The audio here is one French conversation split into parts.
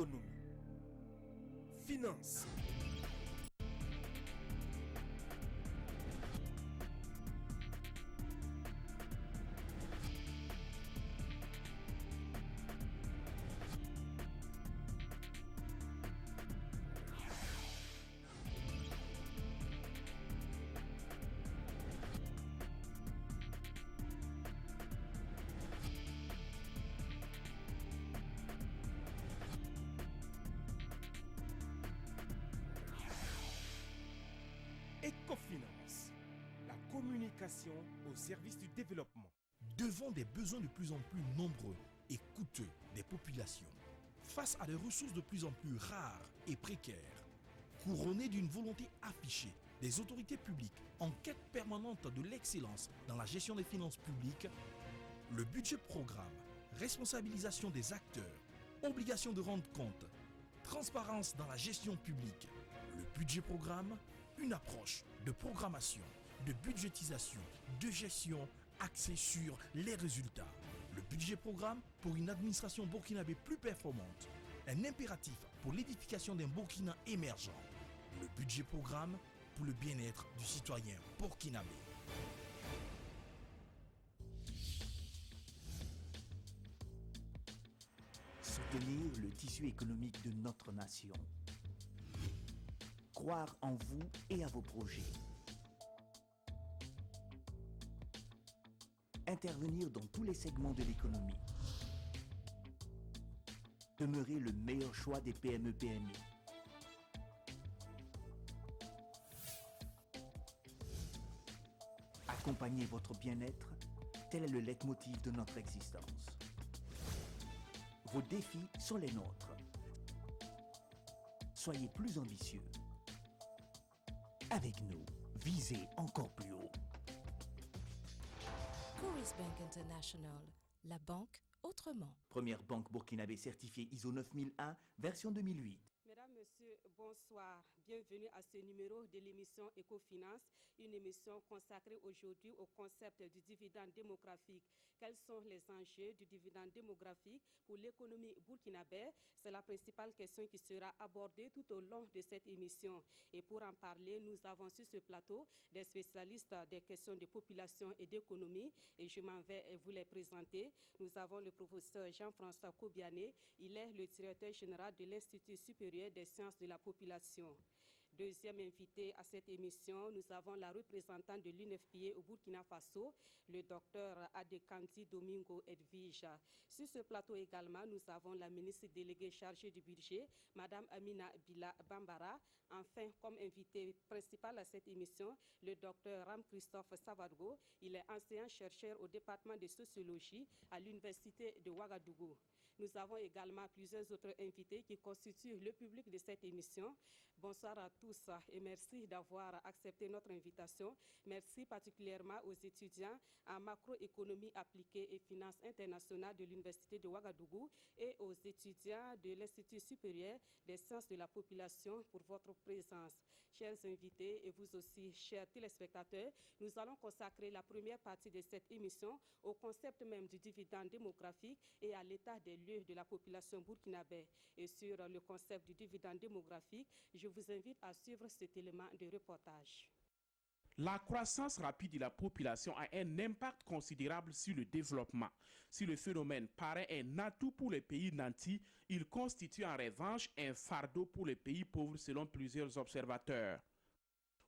économie, finance, Ecofinance, la communication au service du développement. Devant des besoins de plus en plus nombreux et coûteux des populations, face à des ressources de plus en plus rares et précaires, couronné d'une volonté affichée des autorités publiques en quête permanente de l'excellence dans la gestion des finances publiques, le budget programme, responsabilisation des acteurs, obligation de rendre compte, transparence dans la gestion publique, le budget programme, une approche de programmation, de budgétisation, de gestion axée sur les résultats. Le budget programme pour une administration burkinabé plus performante, un impératif pour l'édification d'un Burkina émergent. Le budget programme pour le bien-être du citoyen burkinabé. Soutenir le tissu économique de notre nation. Croire en vous et à vos projets. Intervenir dans tous les segments de l'économie. Demeurer le meilleur choix des PME-PMI. Accompagner votre bien-être, tel est le leitmotiv de notre existence. Vos défis sont les nôtres. Soyez plus ambitieux. Avec nous, visez encore plus haut. Coris Bank International, la banque autrement. Première banque burkinabé certifiée ISO 9001, version 2008. Mesdames, Messieurs, bonsoir. Bienvenue à ce numéro de l'émission Ecofinance, une émission consacrée aujourd'hui au concept du dividende démographique. Quels sont les enjeux du dividende démographique pour l'économie burkinabé? C'est la principale question qui sera abordée tout au long de cette émission. Et pour en parler, nous avons sur ce plateau des spécialistes des questions de population et d'économie. Et je m'en vais vous les présenter. Nous avons le professeur Jean-François Kobiané. Il est le directeur général de l'Institut supérieur des sciences de la population. Deuxième invité à cette émission, nous avons la représentante de l'UNFPA au Burkina Faso, le docteur Adekandi Domingo Edwige. Sur ce plateau également, nous avons la ministre déléguée chargée du budget, Madame Amina Bila Bambara. Enfin, comme invité principal à cette émission, le docteur Ram-Christophe Savadgo. Il est enseignant-chercheur au département de sociologie à l'université de Ouagadougou. Nous avons également plusieurs autres invités qui constituent le public de cette émission. Bonsoir à tous et merci d'avoir accepté notre invitation. Merci particulièrement aux étudiants en macroéconomie appliquée et finances internationales de l'Université de Ouagadougou et aux étudiants de l'Institut supérieur des sciences de la population pour votre présence. Chers invités et vous aussi, chers téléspectateurs, nous allons consacrer la première partie de cette émission au concept même du dividende démographique et à l'état des lieux de la population burkinabé. Et sur le concept du dividende démographique, je vous invite à suivre cet élément de reportage. La croissance rapide de la population a un impact considérable sur le développement. Si le phénomène paraît un atout pour les pays nantis, il constitue en revanche un fardeau pour les pays pauvres selon plusieurs observateurs.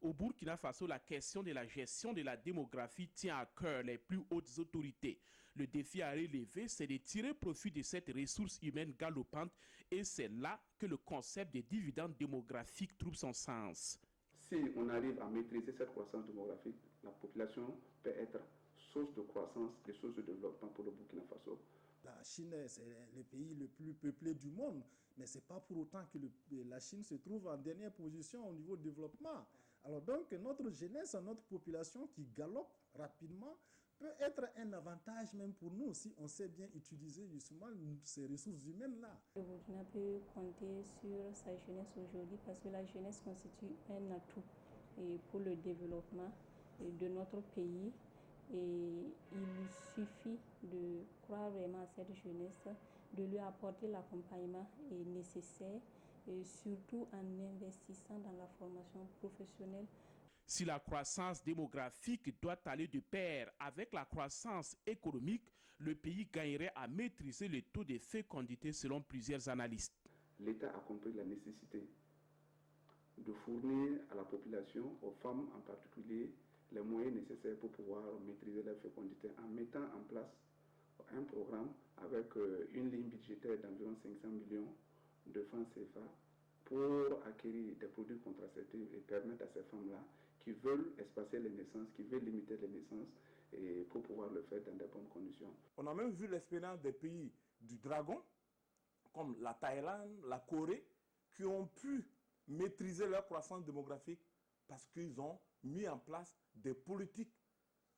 Au Burkina Faso, la question de la gestion de la démographie tient à cœur les plus hautes autorités. Le défi à relever, c'est de tirer profit de cette ressource humaine galopante et c'est là que le concept de dividende démographique trouve son sens. Si on arrive à maîtriser cette croissance démographique, la population peut être source de croissance et source de développement pour le Burkina Faso. La Chine, c'est le pays le plus peuplé du monde, mais ce n'est pas pour autant que la Chine se trouve en dernière position au niveau du développement. Alors donc, notre jeunesse, notre population qui galope rapidement peut être un avantage même pour nous si on sait bien utiliser justement ces ressources humaines-là. Le Burkina peut compter sur sa jeunesse aujourd'hui parce que la jeunesse constitue un atout pour le développement de notre pays. Et il suffit de croire vraiment à cette jeunesse, de lui apporter l'accompagnement nécessaire, et surtout en investissant dans la formation professionnelle. Si la croissance démographique doit aller de pair avec la croissance économique, le pays gagnerait à maîtriser le taux de fécondité selon plusieurs analystes. L'État a compris la nécessité de fournir à la population, aux femmes en particulier, les moyens nécessaires pour pouvoir maîtriser la fécondité en mettant en place un programme avec une ligne budgétaire d'environ 500 millions de francs CFA pour acquérir des produits contraceptifs et permettre à ces femmes-là qui veulent espacer les naissances, qui veulent limiter les naissances, et pour pouvoir le faire dans de bonnes conditions. On a même vu l'expérience des pays du dragon, comme la Thaïlande, la Corée, qui ont pu maîtriser leur croissance démographique parce qu'ils ont mis en place des politiques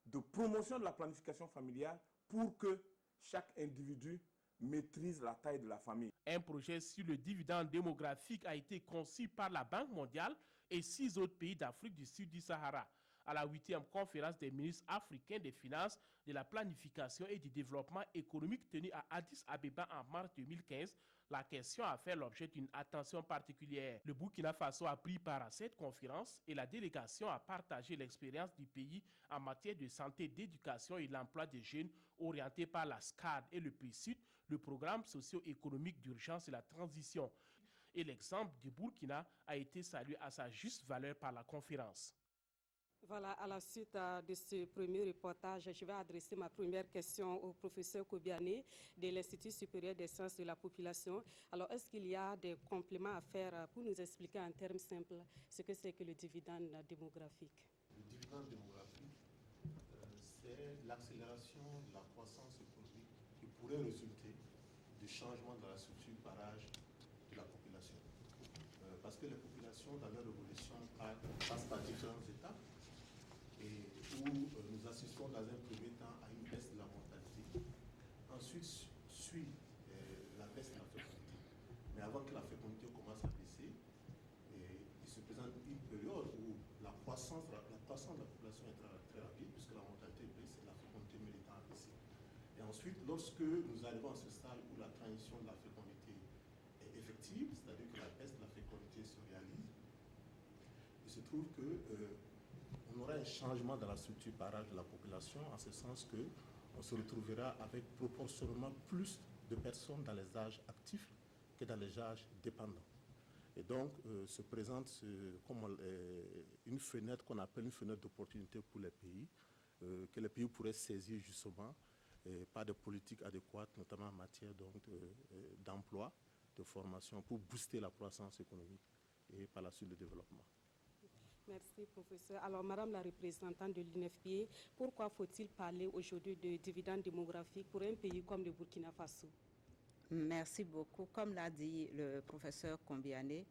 de promotion de la planification familiale pour que chaque individu maîtrise la taille de la famille. Un projet sur le dividende démographique a été conçu par la Banque mondiale et 6 autres pays d'Afrique du Sud du Sahara. À la 8e conférence des ministres africains des finances, de la planification et du développement économique tenue à Addis Abeba en mars 2015, la question a fait l'objet d'une attention particulière. Le Burkina Faso a pris part à cette conférence et la délégation a partagé l'expérience du pays en matière de santé, d'éducation et l'emploi des jeunes orientés par la SCAD et le PSUD, le programme socio-économique d'urgence et la transition. Et l'exemple du Burkina a été salué à sa juste valeur par la conférence. Voilà, à la suite de ce premier reportage, je vais adresser ma première question au professeur Kobiané de l'Institut supérieur des sciences de la population. Alors, est-ce qu'il y a des compléments à faire pour nous expliquer en termes simples ce que c'est que le dividende démographique? Le dividende démographique, c'est l'accélération de la croissance économique qui pourrait résulter du changement de la structure par âge de la population. Parce que les populations, dans leur évolution, passent par différentes étapes. Et où nous assistons dans un premier temps à une baisse de la mortalité. Ensuite suit la baisse de la fécondité. Mais avant que la fécondité commence à baisser, il se présente une période où la croissance de la population est très rapide, puisque la mortalité baisse et la fécondité met le temps à baisser. Et ensuite, lorsque nous arrivons à ce stade où la transition de la fécondité est effective, c'est-à-dire que la baisse de la fécondité se réalise, il se trouve que on aura un changement dans la structure par âge de la population, en ce sens qu'on se retrouvera avec proportionnellement plus de personnes dans les âges actifs que dans les âges dépendants. Et donc, se présente comme une fenêtre qu'on appelle une fenêtre d'opportunité pour les pays, que les pays pourraient saisir justement par des politiques adéquates, notamment en matière d'emploi, de formation, pour booster la croissance économique et par la suite le développement. Merci, professeur. Alors, Madame la représentante de l'INFPA, pourquoi faut-il parler aujourd'hui de dividende démographique pour un pays comme le Burkina Faso? Merci beaucoup. Comme l'a dit le professeur Kombiané,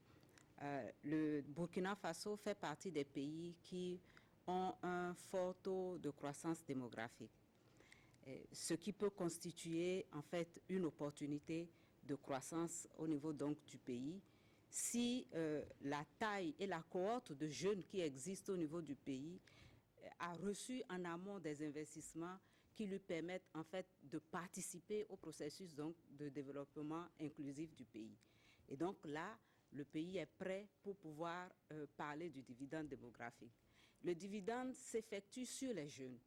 le Burkina Faso fait partie des pays qui ont un fort taux de croissance démographique, ce qui peut constituer en fait une opportunité de croissance au niveau donc du pays. Si la taille et la cohorte de jeunes qui existent au niveau du pays a reçu en amont des investissements qui lui permettent en fait de participer au processus donc de développement inclusif du pays. Et donc là, le pays est prêt pour pouvoir parler du dividende démographique. Le dividende s'effectue sur les jeunes.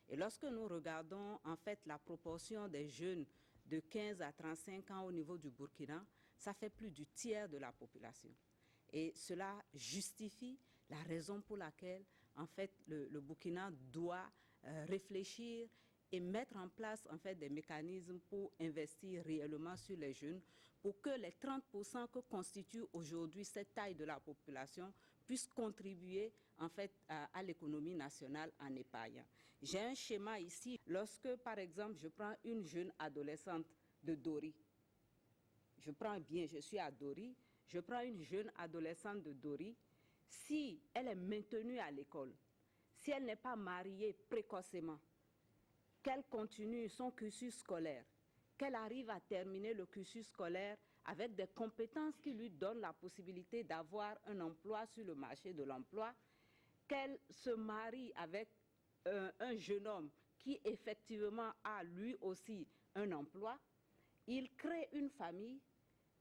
Et lorsque nous regardons en fait la proportion des jeunes de 15 à 35 ans au niveau du Burkina, ça fait plus du tiers de la population. Et cela justifie la raison pour laquelle, en fait, le Burkina doit réfléchir et mettre en place, en fait, des mécanismes pour investir réellement sur les jeunes, pour que les 30% que constitue aujourd'hui cette taille de la population puissent contribuer, en fait, à l'économie nationale en épargnant. J'ai un schéma ici. Lorsque, par exemple, je prends une jeune adolescente de Dori, je suis à Dori, je prends une jeune adolescente de Dori, si elle est maintenue à l'école, si elle n'est pas mariée précocement, qu'elle continue son cursus scolaire, qu'elle arrive à terminer le cursus scolaire avec des compétences qui lui donnent la possibilité d'avoir un emploi sur le marché de l'emploi, qu'elle se marie avec un jeune homme qui effectivement a lui aussi un emploi, ils créent une famille,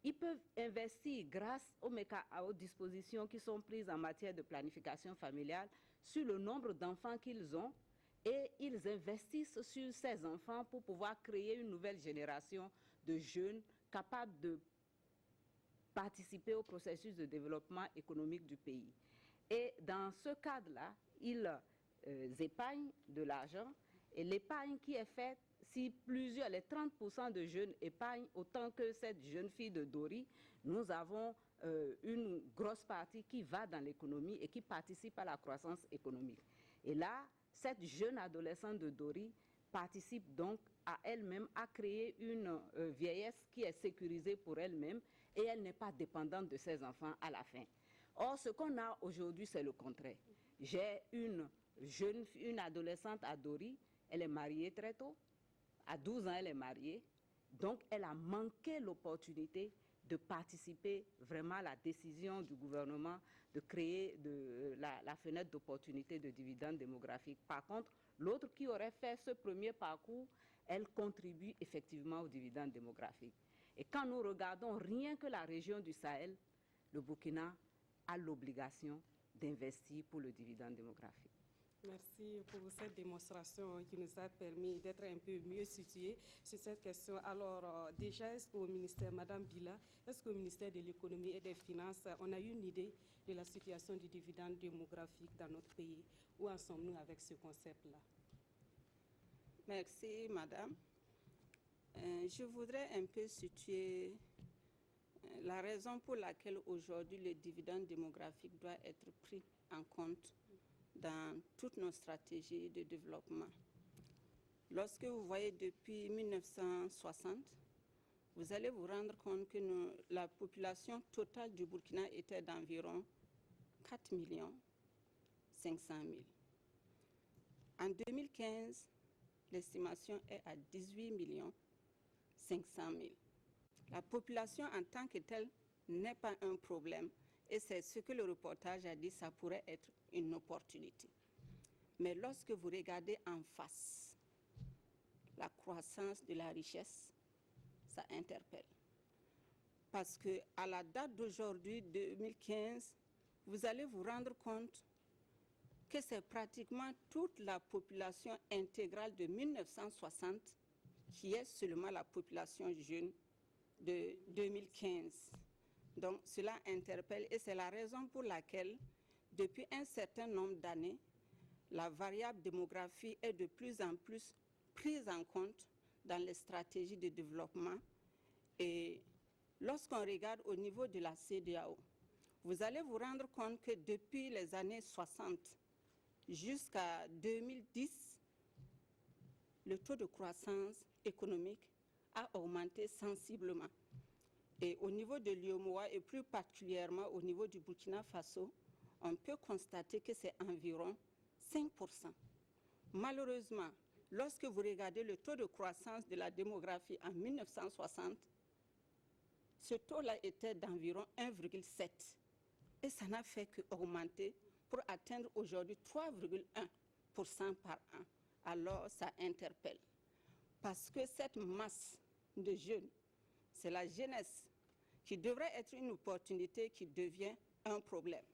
ils peuvent investir grâce aux dispositions qui sont prises en matière de planification familiale sur le nombre d'enfants qu'ils ont et ils investissent sur ces enfants pour pouvoir créer une nouvelle génération de jeunes capables de participer au processus de développement économique du pays. Et dans ce cadre-là, ils épargnent de l'argent et l'épargne qui est faite, si les 30% de jeunes épargnent autant que cette jeune fille de Dori, nous avons une grosse partie qui va dans l'économie et qui participe à la croissance économique. Et là, cette jeune adolescente de Dori participe donc à elle-même à créer une vieillesse qui est sécurisée pour elle-même et elle n'est pas dépendante de ses enfants à la fin. Or, ce qu'on a aujourd'hui, c'est le contraire. J'ai une adolescente à Dori, elle est mariée très tôt, à 12 ans elle est mariée, donc elle a manqué l'opportunité de participer vraiment à la décision du gouvernement de créer la fenêtre d'opportunité de dividendes démographiques. Par contre, l'autre qui aurait fait ce premier parcours, elle contribue effectivement aux dividendes démographiques. Et quand nous regardons rien que la région du Sahel, le Burkina a l'obligation d'investir pour le dividende démographique. Merci pour cette démonstration qui nous a permis d'être un peu mieux situés sur cette question. Alors, déjà, est-ce qu'au ministère, Madame Bila, est-ce qu'au ministère de l'économie et des finances, on a eu une idée de la situation du dividende démographique dans notre pays? Où en sommes-nous avec ce concept-là? Merci, Madame. Je voudrais un peu situer la raison pour laquelle aujourd'hui le dividende démographique doit être pris en compte dans toutes nos stratégies de développement. Lorsque vous voyez depuis 1960, vous allez vous rendre compte que la population totale du Burkina était d'environ 4 500 000. En 2015, l'estimation est à 18 500 000. La population en tant que telle n'est pas un problème et c'est ce que le reportage a dit, ça pourrait être une opportunité. Mais lorsque vous regardez en face la croissance de la richesse, ça interpelle. Parce qu'à la date d'aujourd'hui, 2015, vous allez vous rendre compte que c'est pratiquement toute la population intégrale de 1960 qui est seulement la population jeune de 2015. Donc cela interpelle et c'est la raison pour laquelle, depuis un certain nombre d'années, la variable démographie est de plus en plus prise en compte dans les stratégies de développement. Et lorsqu'on regarde au niveau de la CEDEAO, vous allez vous rendre compte que depuis les années 60 jusqu'à 2010, le taux de croissance économique a augmenté sensiblement. Et au niveau de l'UEMOA et plus particulièrement au niveau du Burkina Faso, on peut constater que c'est environ 5%. Malheureusement, lorsque vous regardez le taux de croissance de la démographie en 1960, ce taux-là était d'environ 1,7. Et ça n'a fait qu'augmenter pour atteindre aujourd'hui 3,1% par an. Alors ça interpelle. Parce que cette masse de jeunes, c'est la jeunesse qui devrait être une opportunité qui devient un problème.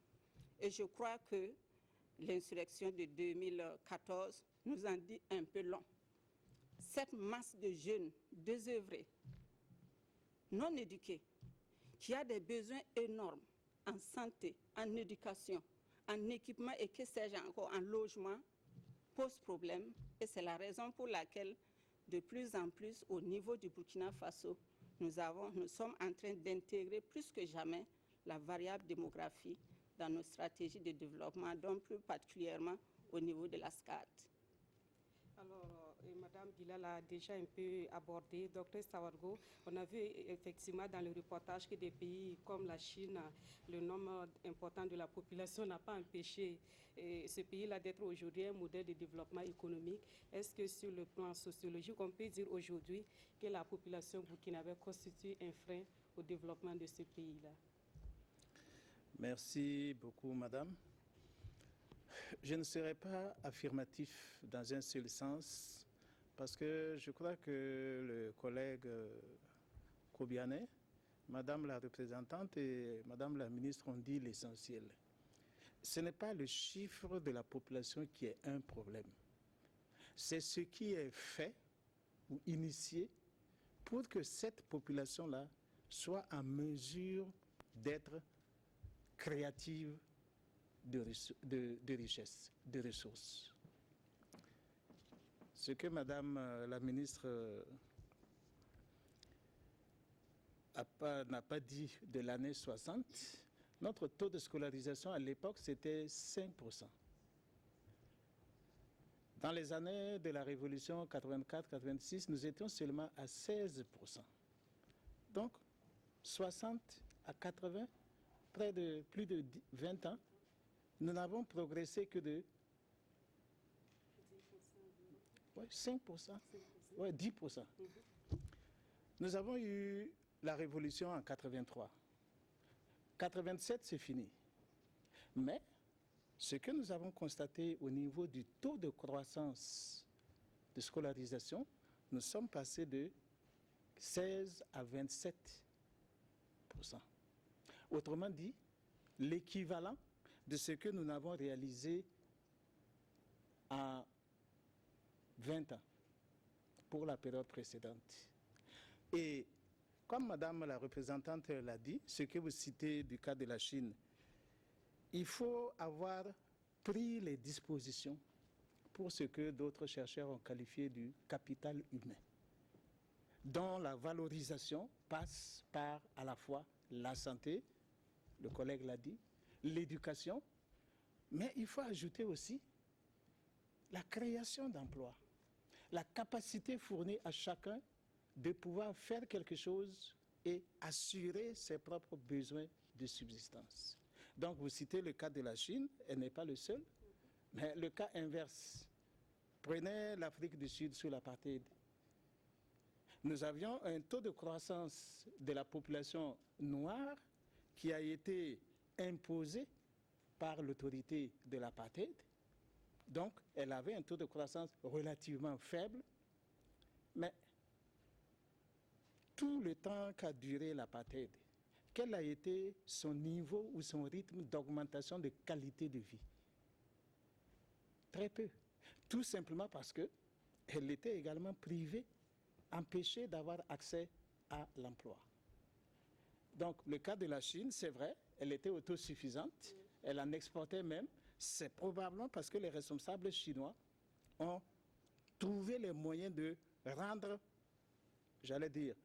Et je crois que l'insurrection de 2014 nous en dit un peu long. Cette masse de jeunes désœuvrés, non éduqués, qui a des besoins énormes en santé, en éducation, en équipement et que sais-je encore, en logement, pose problème. Et c'est la raison pour laquelle, de plus en plus, au niveau du Burkina Faso, nous sommes en train d'intégrer plus que jamais la variable démographie dans nos stratégies de développement, donc plus particulièrement au niveau de la SCAD. Alors, Madame Bila l'a déjà un peu abordé. Docteur Sawargo, on a vu effectivement dans le reportage que des pays comme la Chine, le nombre important de la population n'a pas empêché ce pays-là d'être aujourd'hui un modèle de développement économique. Est-ce que sur le plan sociologique, on peut dire aujourd'hui que la population burkinabé constitue un frein au développement de ce pays-là? Merci beaucoup, Madame. Je ne serai pas affirmatif dans un seul sens parce que je crois que le collègue Kobiane, Madame la représentante et Madame la ministre ont dit l'essentiel. Ce n'est pas le chiffre de la population qui est un problème. C'est ce qui est fait ou initié pour que cette population-là soit en mesure d'être créative de richesse, de ressources. Ce que Madame la ministre n'a pas dit de l'année 60, notre taux de scolarisation à l'époque, c'était 5%. Dans les années de la Révolution 84-86, nous étions seulement à 16%. Donc, 60 à 80, près de plus de 20 ans, nous n'avons progressé que de 5%, 10%. Nous avons eu la Révolution en 83. 87, c'est fini. Mais ce que nous avons constaté au niveau du taux de croissance de scolarisation, nous sommes passés de 16 à 27%. Autrement dit, l'équivalent de ce que nous n'avons réalisé en 20 ans pour la période précédente. Et comme Madame la représentante l'a dit, ce que vous citez du cas de la Chine, il faut avoir pris les dispositions pour ce que d'autres chercheurs ont qualifié du capital humain, dont la valorisation passe par à la fois la santé, le collègue l'a dit, l'éducation, mais il faut ajouter aussi la création d'emplois, la capacité fournie à chacun de pouvoir faire quelque chose et assurer ses propres besoins de subsistance. Donc vous citez le cas de la Chine, elle n'est pas le seul, mais le cas inverse. Prenez l'Afrique du Sud sous l'apartheid. Nous avions un taux de croissance de la population noire qui a été imposé par l'autorité de l'apartheid. Donc, elle avait un taux de croissance relativement faible, mais tout le temps qu'a duré l'apartheid, quel a été son niveau ou son rythme d'augmentation de qualité de vie? Très peu. Tout simplement parce qu'elle était également privée, empêchée d'avoir accès à l'emploi. Donc, le cas de la Chine, c'est vrai, elle était autosuffisante, elle en exportait même. C'est probablement parce que les responsables chinois ont trouvé les moyens de rendre, j'allais dire,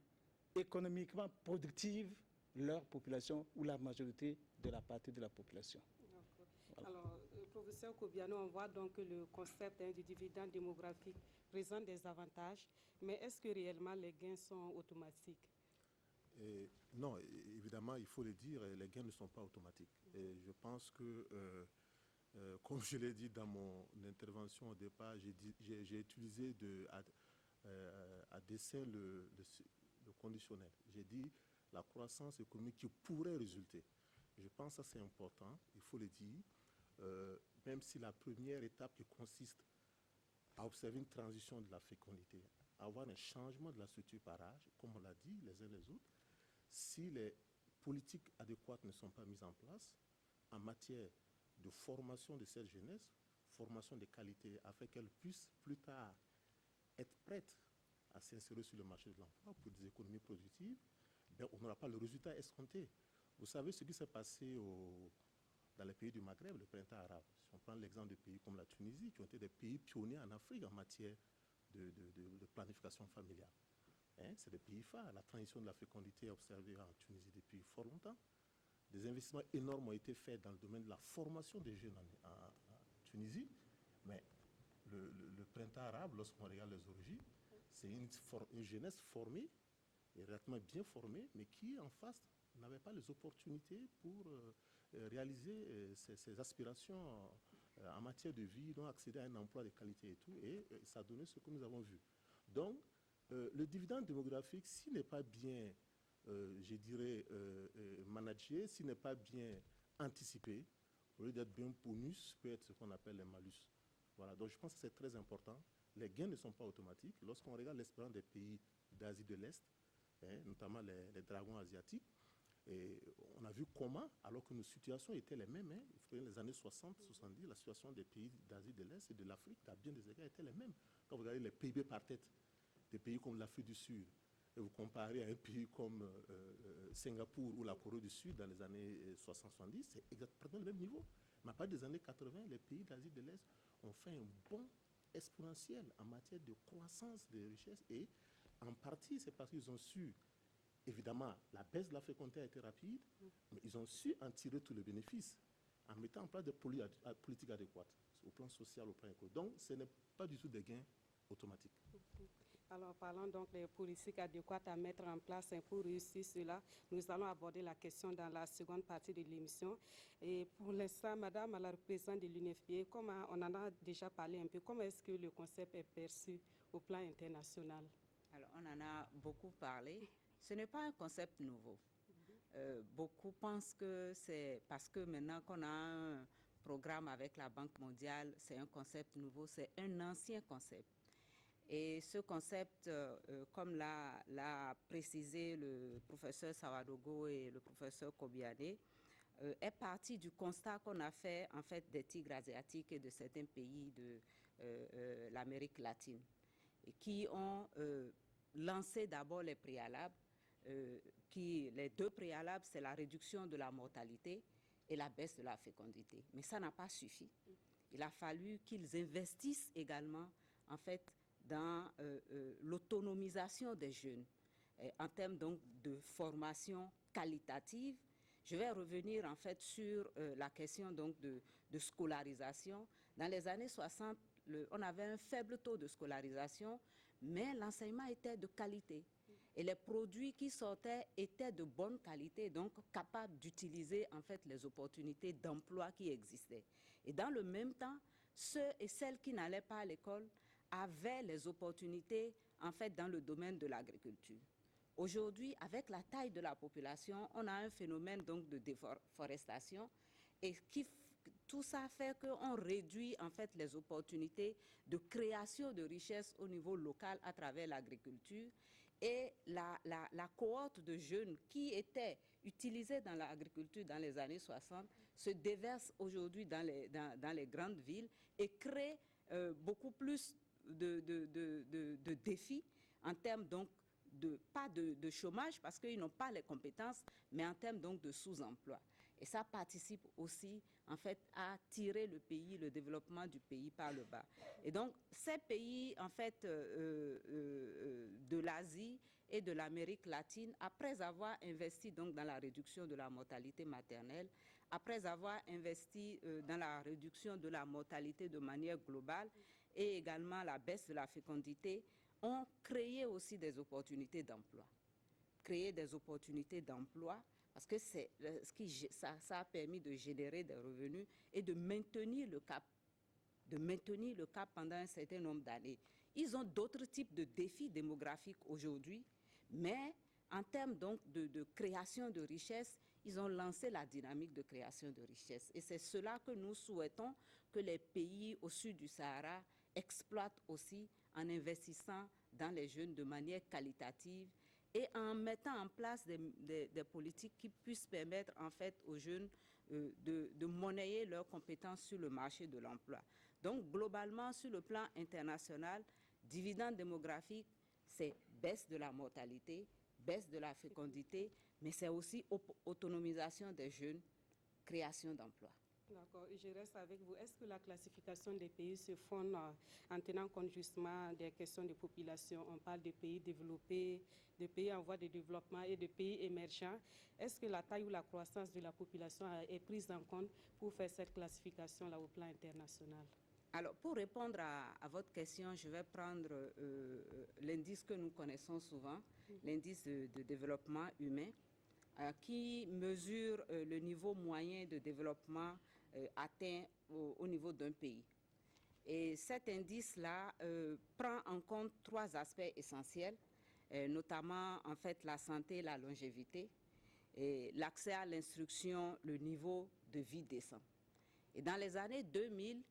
économiquement productive leur population ou la majorité de la partie de la population. Voilà. Alors, professeur Kobiane, on voit donc que le concept du dividende démographique présente des avantages, mais est-ce que réellement les gains sont automatiques? Non, évidemment, il faut le dire, les gains ne sont pas automatiques. Et je pense que, comme je l'ai dit dans mon intervention au départ, j'ai utilisé à dessein le conditionnel. J'ai dit la croissance économique qui pourrait résulter. Je pense que ça c'est important, il faut le dire, même si la première étape qui consiste à observer une transition de la fécondité, à avoir un changement de la structure par âge, comme on l'a dit les uns les autres, si les politiques adéquates ne sont pas mises en place en matière de formation de cette jeunesse, formation de qualité, afin qu'elle puisse plus tard être prête à s'insérer sur le marché de l'emploi pour des économies productives, ben on n'aura pas le résultat escompté. Vous savez ce qui s'est passé dans les pays du Maghreb, le printemps arabe. Si on prend l'exemple de pays comme la Tunisie, qui ont été des pays pionniers en Afrique en matière de planification familiale. Hein, c'est des pays phares. La transition de la fécondité est observée en Tunisie depuis fort longtemps. Des investissements énormes ont été faits dans le domaine de la formation des jeunes en Tunisie. Mais le printemps arabe, lorsqu'on regarde les origines, c'est une jeunesse formée, et relativement bien formée, mais qui, en face, n'avait pas les opportunités pour réaliser ses aspirations en matière de vie, donc accéder à un emploi de qualité et tout, et ça a donné ce que nous avons vu. Donc, le dividende démographique, s'il n'est pas bien, je dirais, managé, s'il n'est pas bien anticipé, au lieu d'être bien bonus, peut être ce qu'on appelle les malus. Voilà, donc je pense que c'est très important. Les gains ne sont pas automatiques. Lorsqu'on regarde l'espérance des pays d'Asie de l'Est, notamment les dragons asiatiques. Et on a vu comment, alors que nos situations étaient les mêmes, dans les années 60, 70, la situation des pays d'Asie de l'Est et de l'Afrique, à bien des égards, étaient les mêmes. Quand vous regardez les PIB par tête des pays comme l'Afrique du Sud, et vous comparez à un pays comme Singapour ou la Corée du Sud dans les années 60-70, c'est exactement le même niveau. Mais à partir des années 80, les pays d'Asie de l'Est ont fait un bond exponentiel en matière de croissance des richesses, et en partie, c'est parce qu'ils ont su, évidemment, la baisse de la fécondité a été rapide, mais ils ont su en tirer tous les bénéfices en mettant en place des politiques adéquates au plan social, au plan économique. Donc, ce n'est pas du tout des gains automatiques. Alors, parlant donc des politiques adéquates à mettre en place pour réussir cela, nous allons aborder la question dans la seconde partie de l'émission. Et pour l'instant, Madame la représentante de l'UNFPA, comme on en a déjà parlé un peu, comment est-ce que le concept est perçu au plan international? Alors, on en a beaucoup parlé. Ce n'est pas un concept nouveau. Beaucoup pensent que c'est parce que maintenant qu'on a un programme avec la Banque mondiale, c'est un concept nouveau, c'est un ancien concept. Et ce concept, comme l'a précisé le professeur Sawadogo et le professeur Kobiane, est parti du constat qu'on a fait en fait des tigres asiatiques et de certains pays de l'Amérique latine, et qui ont lancé d'abord les préalables. Les deux préalables, c'est la réduction de la mortalité et la baisse de la fécondité. Mais ça n'a pas suffi. Il a fallu qu'ils investissent également en fait dans l'autonomisation des jeunes, en termes donc de formation qualitative. Je vais revenir en fait sur la question donc de scolarisation. Dans les années 60, on avait un faible taux de scolarisation, mais l'enseignement était de qualité. Et les produits qui sortaient étaient de bonne qualité, donc capables d'utiliser en fait les opportunités d'emploi qui existaient. Et dans le même temps, ceux et celles qui n'allaient pas à l'école avaient les opportunités en fait dans le domaine de l'agriculture. Aujourd'hui, avec la taille de la population, on a un phénomène donc de déforestation, et tout ça fait qu'on réduit en fait les opportunités de création de richesses au niveau local à travers l'agriculture. Et la cohorte de jeunes qui étaient utilisés dans l'agriculture dans les années 60 se déverse aujourd'hui dans les grandes villes et crée beaucoup plus de défis en termes donc pas de chômage parce qu'ils n'ont pas les compétences, mais en termes donc de sous-emploi. Et ça participe aussi, en fait, à tirer le développement du pays par le bas. Et donc, ces pays, en fait, de l'Asie et de l'Amérique latine, après avoir investi donc dans la réduction de la mortalité maternelle, après avoir investi dans la réduction de la mortalité de manière globale et également la baisse de la fécondité, ont créé aussi des opportunités d'emploi. Créer des opportunités d'emploi, parce que ça a permis de générer des revenus et de maintenir le cap pendant un certain nombre d'années. Ils ont d'autres types de défis démographiques aujourd'hui, mais en termes donc de création de richesses, ils ont lancé la dynamique de création de richesses. Et c'est cela que nous souhaitons que les pays au sud du Sahara exploitent aussi en investissant dans les jeunes de manière qualitative et en mettant en place des politiques qui puissent permettre en fait aux jeunes de monnayer leurs compétences sur le marché de l'emploi. Donc globalement, sur le plan international, dividende démographique, c'est baisse de la mortalité, baisse de la fécondité, mais c'est aussi autonomisation des jeunes, création d'emplois. D'accord, je reste avec vous. Est-ce que la classification des pays se fonde en tenant compte justement des questions de population? On parle de pays développés, de pays en voie de développement et de pays émergents. Est-ce que la taille ou la croissance de la population est prise en compte pour faire cette classification-là au plan international? Alors, pour répondre à votre question, je vais prendre l'indice que nous connaissons souvent, l'indice de développement humain, qui mesure le niveau moyen de développement atteint au niveau d'un pays. Et cet indice-là prend en compte 3 aspects essentiels, notamment en fait la santé et la longévité, et l'accès à l'instruction, le niveau de vie décent. Et dans les années 2000,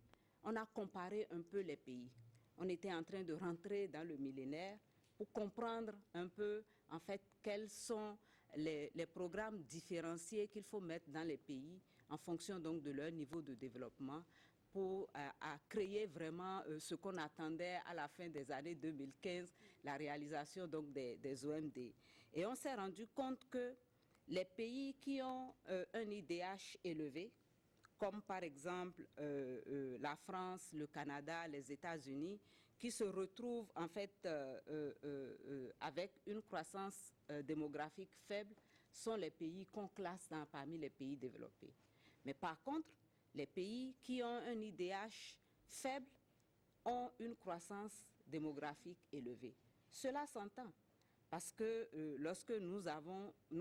on a comparé un peu les pays. On était en train de rentrer dans le millénaire pour comprendre un peu, en fait, quels sont les programmes différenciés qu'il faut mettre dans les pays en fonction donc de leur niveau de développement pour à créer vraiment ce qu'on attendait à la fin des années 2015, la réalisation donc des OMD. Et on s'est rendu compte que les pays qui ont un IDH élevé, comme par exemple la France, le Canada, les États-Unis, qui se retrouvent en fait avec une croissance démographique faible, sont les pays qu'on classe parmi les pays développés. Mais par contre, les pays qui ont un IDH faible ont une croissance démographique élevée. Cela s'entend parce que lorsque nous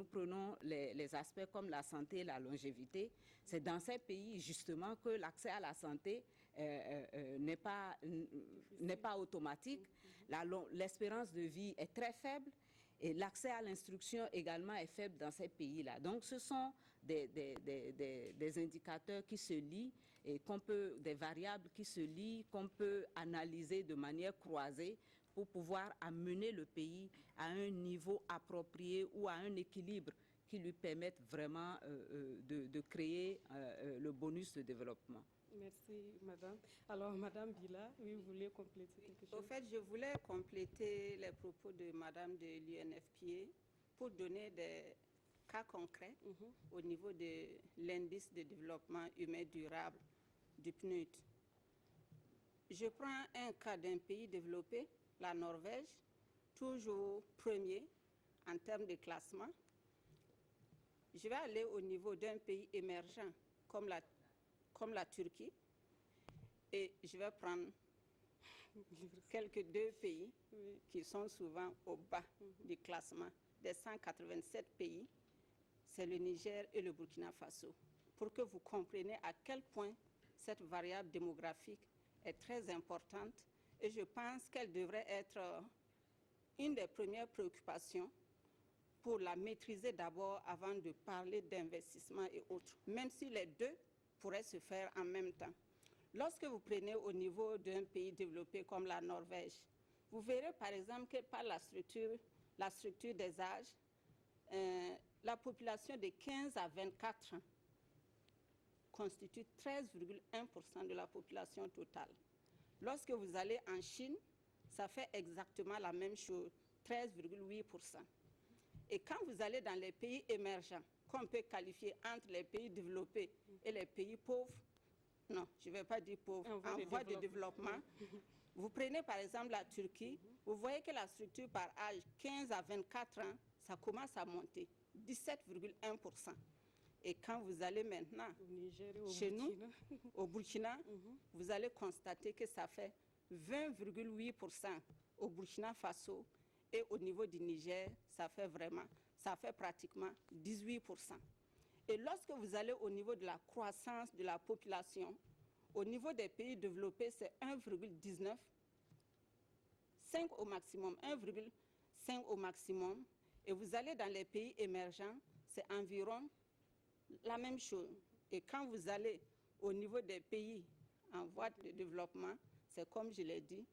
prenons les aspects comme la santé et la longévité, c'est dans ces pays justement que l'accès à la santé n'est pas automatique. L'espérance de vie est très faible et l'accès à l'instruction également est faible dans ces pays-là. Donc ce sont des indicateurs qui se lient et des variables qui se lient, qu'on peut analyser de manière croisée pour pouvoir amener le pays à un niveau approprié ou à un équilibre qui lui permette vraiment de créer le bonus de développement. Merci, madame. Alors, madame Bila, oui, vous voulez compléter quelque chose? Au fait, je voulais compléter les propos de madame de l'UNFPA pour donner des cas concrets au niveau de l'indice de développement humain durable du PNUD. Je prends un cas d'un pays développé, la Norvège, toujours premier en termes de classement. Je vais aller au niveau d'un pays émergent comme la Turquie et je vais prendre quelques deux pays qui sont souvent au bas du classement. Des 187 pays, c'est le Niger et le Burkina Faso. Pour que vous compreniez à quel point cette variable démographique est très importante et je pense qu'elle devrait être une des premières préoccupations pour la maîtriser d'abord avant de parler d'investissement et autres, même si les deux pourraient se faire en même temps. Lorsque vous prenez au niveau d'un pays développé comme la Norvège, vous verrez par exemple que par la structure des âges, la population de 15 à 24 ans constitue 13,1% de la population totale. Lorsque vous allez en Chine, ça fait exactement la même chose, 13,8%. Et quand vous allez dans les pays émergents, qu'on peut qualifier entre les pays développés et les pays pauvres, non, je ne vais pas dire pauvres, en voie de développement, vous prenez par exemple la Turquie, vous voyez que la structure par âge 15 à 24 ans, ça commence à monter, 17,1%. Et quand vous allez maintenant chez nous, au Burkina, vous allez constater que ça fait 20,8% au Burkina Faso et au niveau du Niger, ça fait pratiquement 18%. Et lorsque vous allez au niveau de la croissance de la population, au niveau des pays développés, c'est 1,19, 5 au maximum, 1,5 au maximum. Et vous allez dans les pays émergents, c'est environ la même chose. Et quand vous allez au niveau des pays en voie de développement, c'est comme je l'ai dit,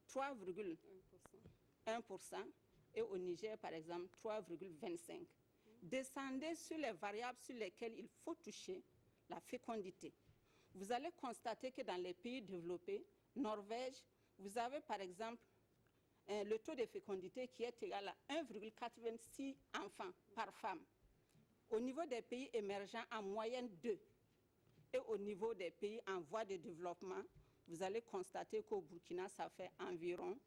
3,1%. Et au Niger, par exemple, 3,25%. Descendez sur les variables sur lesquelles il faut toucher la fécondité. Vous allez constater que dans les pays développés, Norvège, vous avez par exemple le taux de fécondité qui est égal à 1,86 enfants par femme. Au niveau des pays émergents, en moyenne 2. Et au niveau des pays en voie de développement, vous allez constater qu'au Burkina, ça fait environ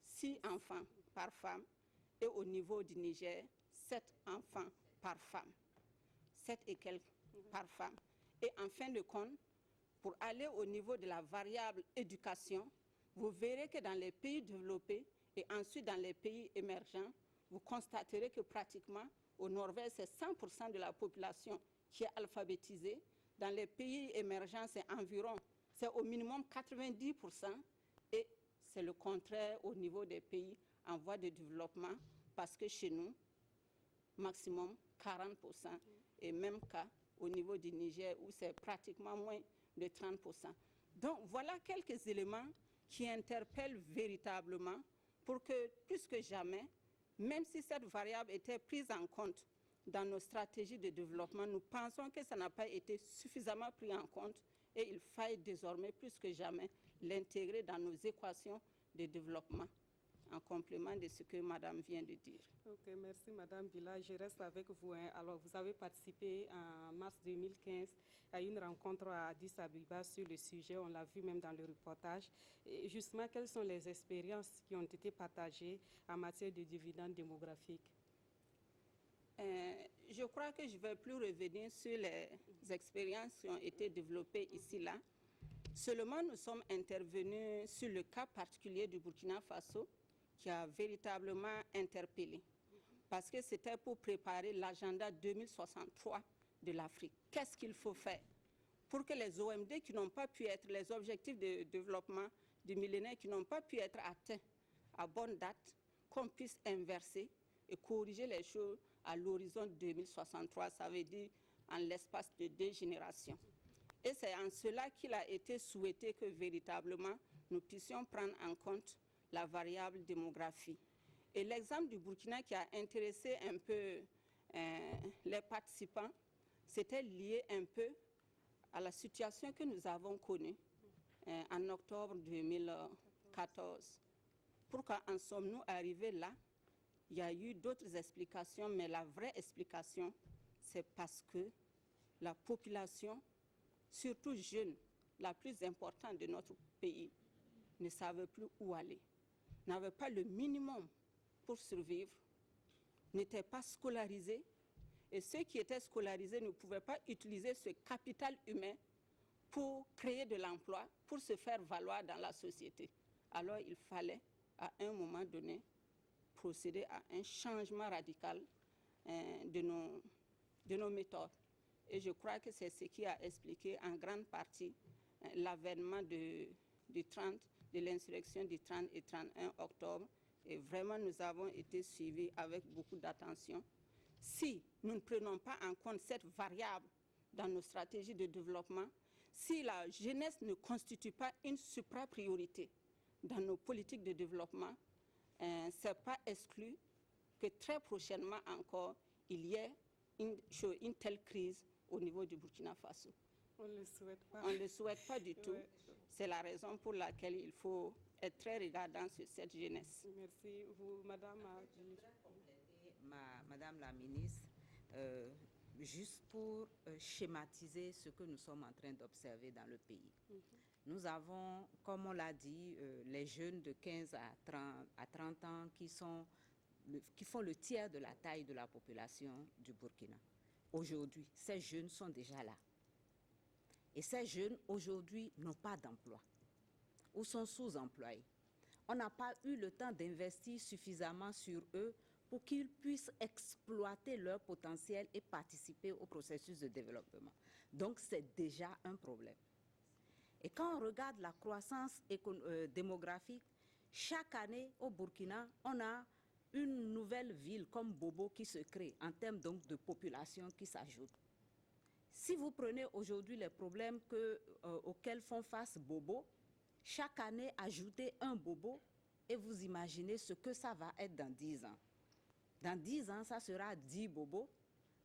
6 enfants par femme. Et au niveau du Niger, 7 enfants par femme. 7 et quelques par femme. Et en fin de compte, pour aller au niveau de la variable éducation, vous verrez que dans les pays développés et ensuite dans les pays émergents, vous constaterez que pratiquement au Norvège, c'est 100% de la population qui est alphabétisée. Dans les pays émergents, c'est au minimum 90%. Et c'est le contraire au niveau des pays en voie de développement, parce que chez nous, maximum 40%. Et même cas au niveau du Niger, où c'est pratiquement moins de 30%. Donc voilà quelques éléments qui interpellent véritablement pour que, plus que jamais, même si cette variable était prise en compte dans nos stratégies de développement, nous pensons que ça n'a pas été suffisamment pris en compte et il faille désormais plus que jamais l'intégrer dans nos équations de développement, en complément de ce que Madame vient de dire. Ok, merci Madame Bila. Je reste avec vous. Alors, vous avez participé en mars 2015 à une rencontre à Addis Abeba sur le sujet. On l'a vu même dans le reportage. Et justement, quelles sont les expériences qui ont été partagées en matière de dividendes démographiques? Je crois que je ne vais plus revenir sur les expériences qui ont été développées ici-là. Seulement, nous sommes intervenus sur le cas particulier du Burkina Faso qui a véritablement interpellé. Parce que c'était pour préparer l'agenda 2063 de l'Afrique. Qu'est-ce qu'il faut faire pour que les OMD qui n'ont pas pu être, les objectifs de développement du millénaire qui n'ont pas pu être atteints à bonne date, qu'on puisse inverser et corriger les choses à l'horizon 2063, ça veut dire en l'espace de 2 générations. Et c'est en cela qu'il a été souhaité que véritablement nous puissions prendre en compte la variable démographie. Et l'exemple du Burkina qui a intéressé un peu les participants, c'était lié un peu à la situation que nous avons connue en octobre 2014. Pourquoi en sommes-nous arrivés là? Il y a eu d'autres explications, mais la vraie explication, c'est parce que la population, surtout jeune, la plus importante de notre pays, ne savait plus où aller, n'avait pas le minimum pour survivre, n'était pas scolarisés, et ceux qui étaient scolarisés ne pouvaient pas utiliser ce capital humain pour créer de l'emploi, pour se faire valoir dans la société. Alors il fallait, à un moment donné, procéder à un changement radical de nos méthodes. Et je crois que c'est ce qui a expliqué en grande partie l'avènement de l'insurrection du 30 et 31 octobre. Et vraiment, nous avons été suivis avec beaucoup d'attention. Si nous ne prenons pas en compte cette variable dans nos stratégies de développement, si la jeunesse ne constitue pas une supra-priorité dans nos politiques de développement, ce n'est pas exclu que très prochainement encore, il y ait une telle crise au niveau du Burkina Faso. On ne le souhaite pas. On ne le souhaite pas du tout. Ouais. C'est la raison pour laquelle il faut être très regardant sur cette jeunesse. Merci. Vous, Madame. Madame la ministre, juste pour schématiser ce que nous sommes en train d'observer dans le pays. Nous avons, comme on l'a dit, les jeunes de 15 à 30 ans qui font le tiers de la taille de la population du Burkina. Aujourd'hui, ces jeunes sont déjà là. Et ces jeunes, aujourd'hui, n'ont pas d'emploi ou sont sous-employés. On n'a pas eu le temps d'investir suffisamment sur eux pour qu'ils puissent exploiter leur potentiel et participer au processus de développement. Donc, c'est déjà un problème. Et quand on regarde la croissance démographique, chaque année au Burkina, on a une nouvelle ville comme Bobo qui se crée en termes donc de population qui s'ajoute. Si vous prenez aujourd'hui les problèmes auxquels font face Bobo, chaque année ajoutez un Bobo et vous imaginez ce que ça va être dans 10 ans. Dans 10 ans, ça sera 10 Bobos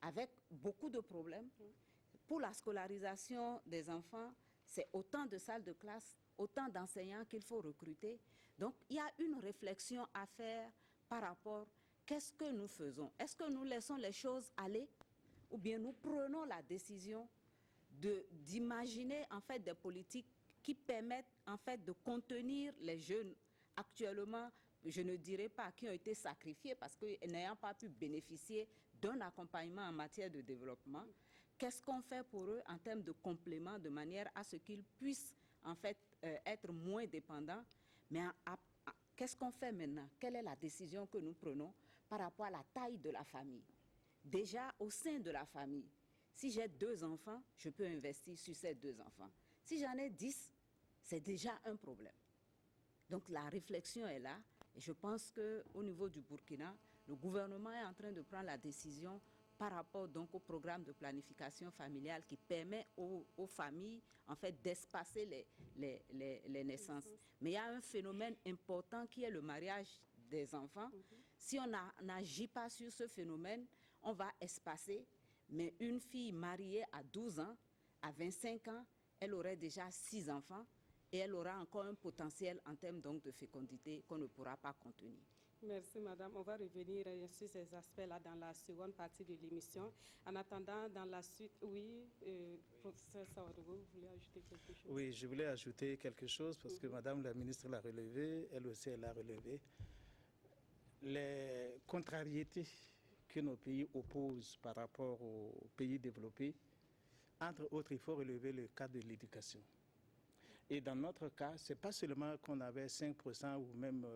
avec beaucoup de problèmes. Pour la scolarisation des enfants, c'est autant de salles de classe, autant d'enseignants qu'il faut recruter. Donc, il y a une réflexion à faire par rapport à qu'est-ce que nous faisons. Est-ce que nous laissons les choses aller ou bien nous prenons la décision d'imaginer en fait des politiques qui permettent en fait de contenir les jeunes actuellement, je ne dirais pas qui ont été sacrifiés parce que n'ayant pas pu bénéficier d'un accompagnement en matière de développement. Qu'est-ce qu'on fait pour eux en termes de complément de manière à ce qu'ils puissent en fait être moins dépendants? Mais qu'est-ce qu'on fait maintenant? Quelle est la décision que nous prenons par rapport à la taille de la famille? Déjà, au sein de la famille, si j'ai 2 enfants, je peux investir sur ces 2 enfants. Si j'en ai 10, c'est déjà un problème. Donc la réflexion est là et je pense qu'au niveau du Burkina, le gouvernement est en train de prendre la décision par rapport donc au programme de planification familiale qui permet aux familles en fait d'espacer les naissances. Mais il y a un phénomène important qui est le mariage des enfants. Si on n'agit pas sur ce phénomène, on va espacer. Mais une fille mariée à 12 ans, à 25 ans, elle aurait déjà 6 enfants et elle aura encore un potentiel en termes donc de fécondité qu'on ne pourra pas contenir. Merci, madame. On va revenir sur ces aspects-là dans la seconde partie de l'émission. En attendant, dans la suite, oui, professeur Saodougou, vous voulez ajouter quelque chose? Oui, je voulais ajouter quelque chose parce que madame la ministre l'a relevé, elle aussi elle l'a relevé. Les contrariétés que nos pays opposent par rapport aux pays développés, entre autres, il faut relever le cas de l'éducation. Et dans notre cas, ce n'est pas seulement qu'on avait 5% ou même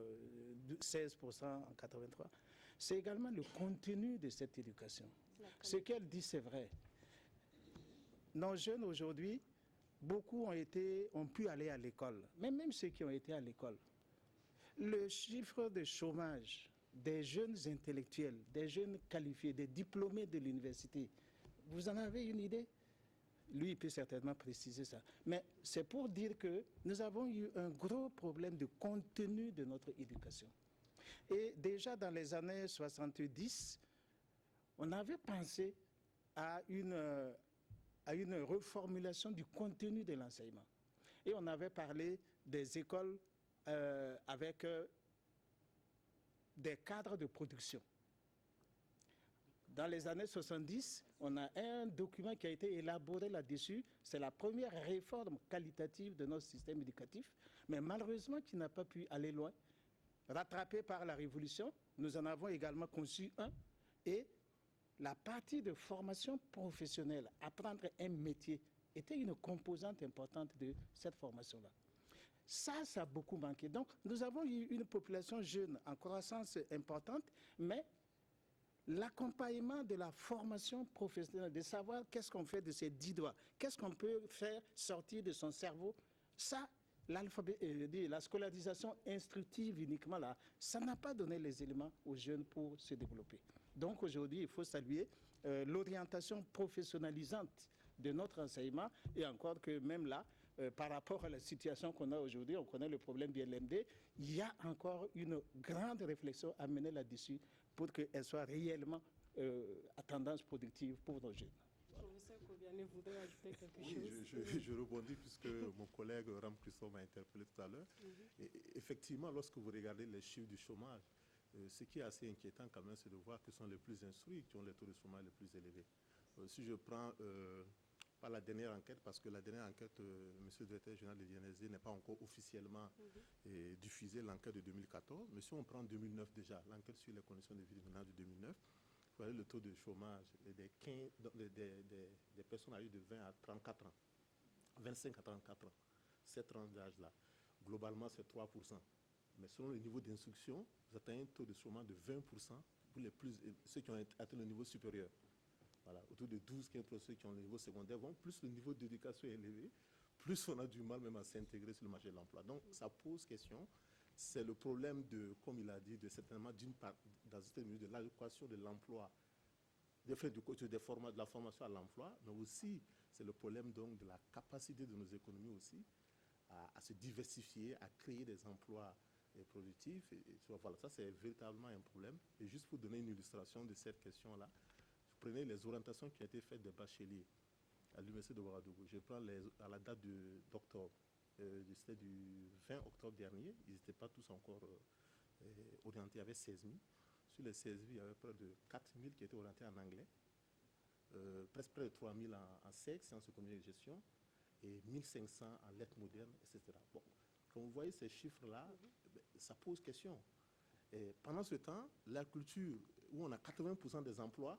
16% en 83, c'est également le contenu de cette éducation. Ce qu'elle dit, c'est vrai. Nos jeunes aujourd'hui, beaucoup ont pu aller à l'école, mais même ceux qui ont été à l'école. Le chiffre de chômage des jeunes intellectuels, des jeunes qualifiés, des diplômés de l'université, vous en avez une idée ? Lui, il peut certainement préciser ça. Mais c'est pour dire que nous avons eu un gros problème de contenu de notre éducation. Et déjà dans les années 70, on avait pensé à une reformulation du contenu de l'enseignement. Et on avait parlé des écoles avec des cadres de production. Dans les années 70, on a un document qui a été élaboré là-dessus. C'est la première réforme qualitative de notre système éducatif, mais malheureusement qui n'a pas pu aller loin. Rattrapé par la Révolution, nous en avons également conçu un. Et la partie de formation professionnelle, apprendre un métier, était une composante importante de cette formation-là. Ça a beaucoup manqué. Donc, nous avons eu une population jeune en croissance importante, mais l'accompagnement de la formation professionnelle, de savoir qu'est-ce qu'on fait de ses 10 doigts, qu'est-ce qu'on peut faire sortir de son cerveau, ça, la scolarisation instructive uniquement là, ça n'a pas donné les éléments aux jeunes pour se développer. Donc aujourd'hui, il faut saluer l'orientation professionnalisante de notre enseignement et encore que même là, par rapport à la situation qu'on a aujourd'hui, on connaît le problème du LMD, il y a encore une grande réflexion à mener là-dessus pour qu'elle soit réellement à tendance productive pour nos jeunes. Professeur Koubiané voudrait ajouter quelque chose. Oui, je rebondis puisque mon collègue Ram Christophe m'a interpellé tout à l'heure. Et effectivement, lorsque vous regardez les chiffres du chômage, ce qui est assez inquiétant quand même, c'est de voir que ce sont les plus instruits qui ont les taux de chômage les plus élevés. Si je prends pas la dernière enquête, parce que la dernière enquête, M. le directeur général de l'INSD n'est pas encore officiellement diffusée, l'enquête de 2014. Mais si on prend 2009 déjà, l'enquête sur les conditions de vie de 2009, vous voyez le taux de chômage des personnes âgées de 20 à 34 ans, 25 à 34 ans, cette tranche d'âge-là. Globalement, c'est 3%. Mais selon le niveau d'instruction, vous atteignez un taux de chômage de 20% pour ceux qui ont atteint le niveau supérieur. Voilà, autour de 12-15% ceux qui ont le niveau secondaire vont, plus le niveau d'éducation est élevé, plus on a du mal même à s'intégrer sur le marché de l'emploi. Donc ça pose question. C'est le problème de, comme il a dit, de certainement d'une part, dans cette mesure, de l'adéquation de l'emploi, de la formation à l'emploi, mais aussi c'est le problème donc de la capacité de nos économies aussi à se diversifier, à créer des emplois productifs. Voilà, ça c'est véritablement un problème. Et juste pour donner une illustration de cette question-là, prenez les orientations qui ont été faites des bacheliers à l'université de Ouagadougou. Je prends à la date d'octobre, c'était du 20 octobre dernier, ils n'étaient pas tous encore orientés, il y avait 16 000. Sur les 16 000, il y avait près de 4 000 qui étaient orientés en anglais, presque près de 3 000 en SEC, sciences économiques et gestion, et 1 500 en lettres modernes, etc. Bon, quand vous voyez ces chiffres-là, ça pose question. Et pendant ce temps, la culture, où on a 80% des emplois,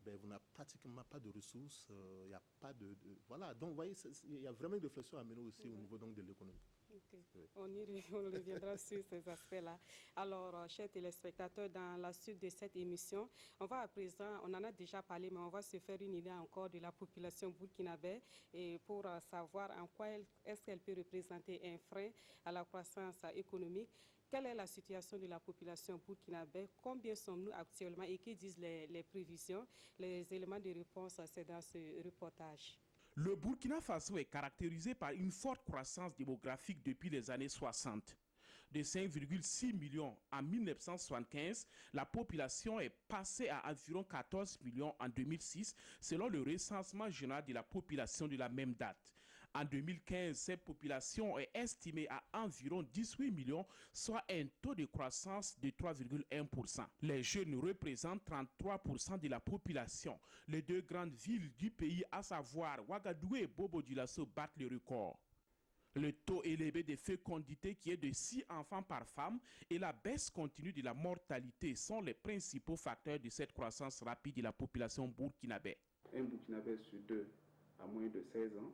vous n'avez pratiquement pas de ressources, il n'y a pas de... Voilà, donc vous voyez, il y a vraiment une réflexion à mener aussi au niveau donc, de l'économie. Okay. Oui. On reviendra sur ces aspects-là. Alors, chers téléspectateurs, dans la suite de cette émission, on va à présent, on en a déjà parlé, mais on va se faire une idée encore de la population burkinabé et pour savoir en quoi est-ce qu'elle peut représenter un frein à la croissance économique. Quelle est la situation de la population burkinabé? Combien sommes-nous actuellement et que disent les prévisions? Les éléments de réponse, c'est dans ce reportage. Le Burkina Faso est caractérisé par une forte croissance démographique depuis les années 60. De 5,6 millions en 1975, la population est passée à environ 14 millions en 2006, selon le recensement général de la population de la même date. En 2015, cette population est estimée à environ 18 millions, soit un taux de croissance de 3,1%. Les jeunes représentent 33% de la population. Les deux grandes villes du pays, à savoir Ouagadougou et Bobo-Dioulasso, battent le record. Le taux élevé de fécondité qui est de 6 enfants par femme et la baisse continue de la mortalité sont les principaux facteurs de cette croissance rapide de la population burkinabé. Un Burkinabé sur deux a moins de 16 ans.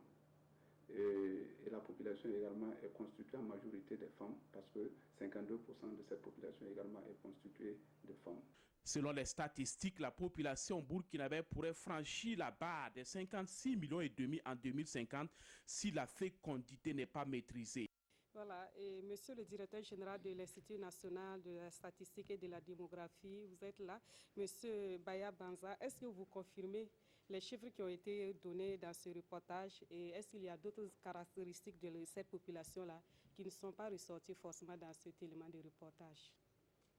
Et la population également est constituée en majorité des femmes parce que 52% de cette population également est constituée de femmes. Selon les statistiques, la population burkinabé pourrait franchir la barre des 56,5 millions en 2050 si la fécondité n'est pas maîtrisée. Voilà, et monsieur le directeur général de l'Institut national de la statistique et de la démographie, vous êtes là. Monsieur Baya Banza, est-ce que vous confirmez les chiffres qui ont été donnés dans ce reportage et est-ce qu'il y a d'autres caractéristiques de cette population-là qui ne sont pas ressorties forcément dans cet élément de reportage?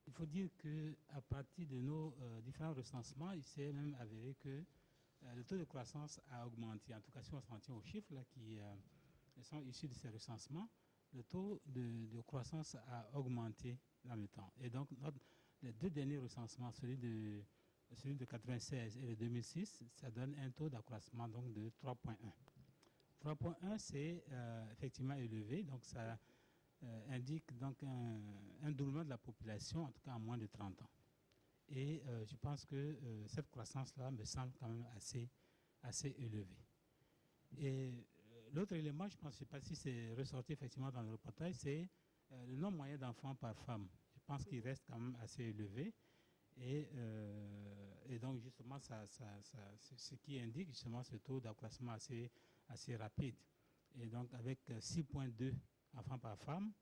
Il faut dire qu'à partir de nos différents recensements, il s'est même avéré que le taux de croissance a augmenté. En tout cas, si on s'en tient aux chiffres là, qui sont issus de ces recensements, le taux de croissance a augmenté dans le temps. Et donc, les deux derniers recensements, celui de 1996 et le 2006, ça donne un taux d'accroissement donc de 3,1. 3,1, c'est effectivement élevé, donc ça indique donc un doublement de la population, en tout cas en moins de 30 ans. Et je pense que cette croissance-là me semble quand même assez élevée. Et l'autre élément, je ne sais pas si c'est ressorti effectivement dans le reportage, c'est le nombre moyen d'enfants par femme. Je pense qu'il reste quand même assez élevé. Et donc justement, c'est ce qui indique justement ce taux d'accroissement assez rapide. Et donc avec 6,2 enfants par femme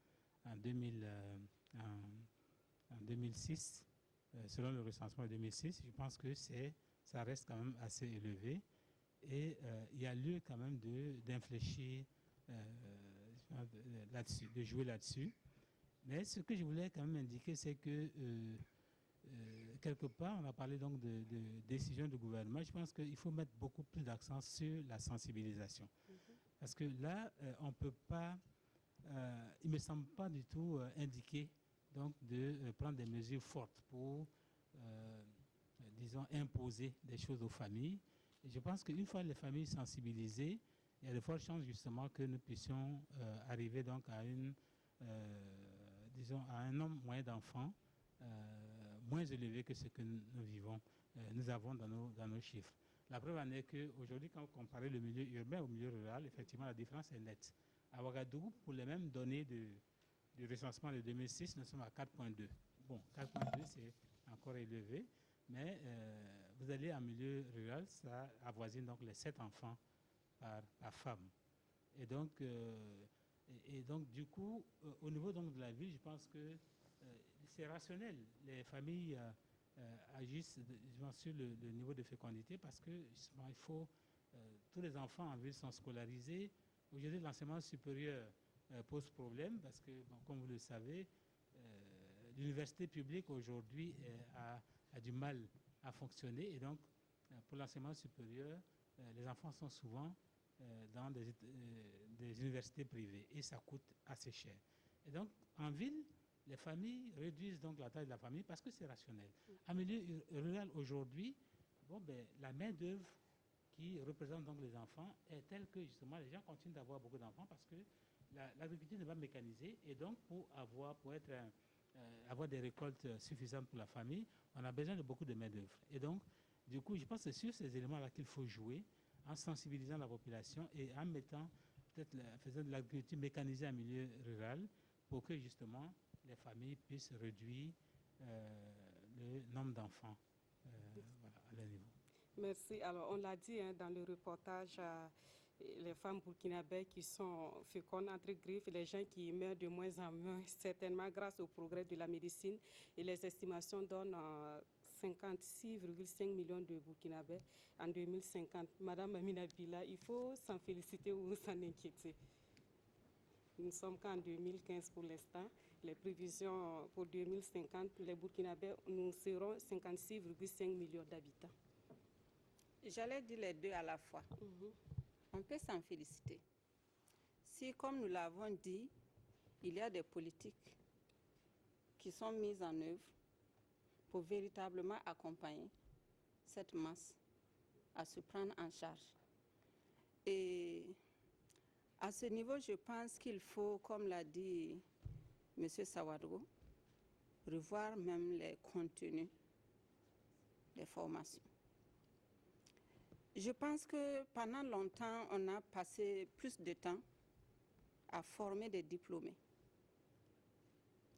en 2006, selon le recensement de 2006, je pense que ça reste quand même assez élevé. Et il y a lieu quand même d'infléchir là-dessus, de jouer là-dessus. Mais ce que je voulais quand même indiquer, c'est que quelque part, on a parlé donc de décision du gouvernement. Je pense qu'il faut mettre beaucoup plus d'accent sur la sensibilisation. Parce que là, on ne peut pas, il ne me semble pas du tout indiqué donc, de prendre des mesures fortes pour, disons, imposer des choses aux familles. Et je pense qu'une fois les familles sensibilisées, il y a de fortes chances justement que nous puissions arriver donc à disons, à un nombre moyen d'enfants moins élevé que ce que nous avons dans nos chiffres. La preuve en est qu'aujourd'hui, quand vous comparez le milieu urbain au milieu rural, effectivement, la différence est nette. À Ouagadougou, pour les mêmes données du recensement de 2006, nous sommes à 4,2. Bon, 4,2, c'est encore élevé, mais vous allez en milieu rural, ça avoisine donc les 7 enfants par femme. Et donc du coup, au niveau donc, de la ville, je pense que c'est rationnel. Les familles agissent sur le niveau de fécondité parce que justement, il faut tous les enfants en ville sont scolarisés. Aujourd'hui, l'enseignement supérieur pose problème parce que, bon, comme vous le savez, l'université publique aujourd'hui a du mal à fonctionner et donc pour l'enseignement supérieur, les enfants sont souvent dans des universités privées et ça coûte assez cher. Et donc, en ville, les familles réduisent donc la taille de la famille parce que c'est rationnel. En milieu rural aujourd'hui, bon, la main-d'œuvre qui représente donc les enfants est telle que justement les gens continuent d'avoir beaucoup d'enfants parce que l'agriculture n'est pas mécanisée et donc pour avoir des récoltes suffisantes pour la famille, on a besoin de beaucoup de main-d'œuvre. Et donc, du coup, je pense que c'est sur ces éléments-là qu'il faut jouer en sensibilisant la population et en faisant de l'agriculture mécanisée en milieu rural pour que justement les familles puissent réduire le nombre d'enfants à leur niveau. Merci. Alors, on l'a dit dans le reportage, les femmes burkinabées qui sont fécondes entre griffes, les gens qui meurent de moins en moins, certainement grâce au progrès de la médecine. Et les estimations donnent 56,5 millions de Burkinabés en 2050. Madame Amina Bila, il faut s'en féliciter ou s'en inquiéter. Nous ne sommes qu'en 2015 pour l'instant. Les prévisions pour 2050, les Burkinabés, nous serons 56,5 millions d'habitants. J'allais dire les deux à la fois. On peut s'en féliciter. Si, comme nous l'avons dit, il y a des politiques qui sont mises en œuvre pour véritablement accompagner cette masse à se prendre en charge. Et à ce niveau, je pense qu'il faut, comme l'a dit M. Sawadro, revoir même les contenus des formations. Je pense que pendant longtemps, on a passé plus de temps à former des diplômés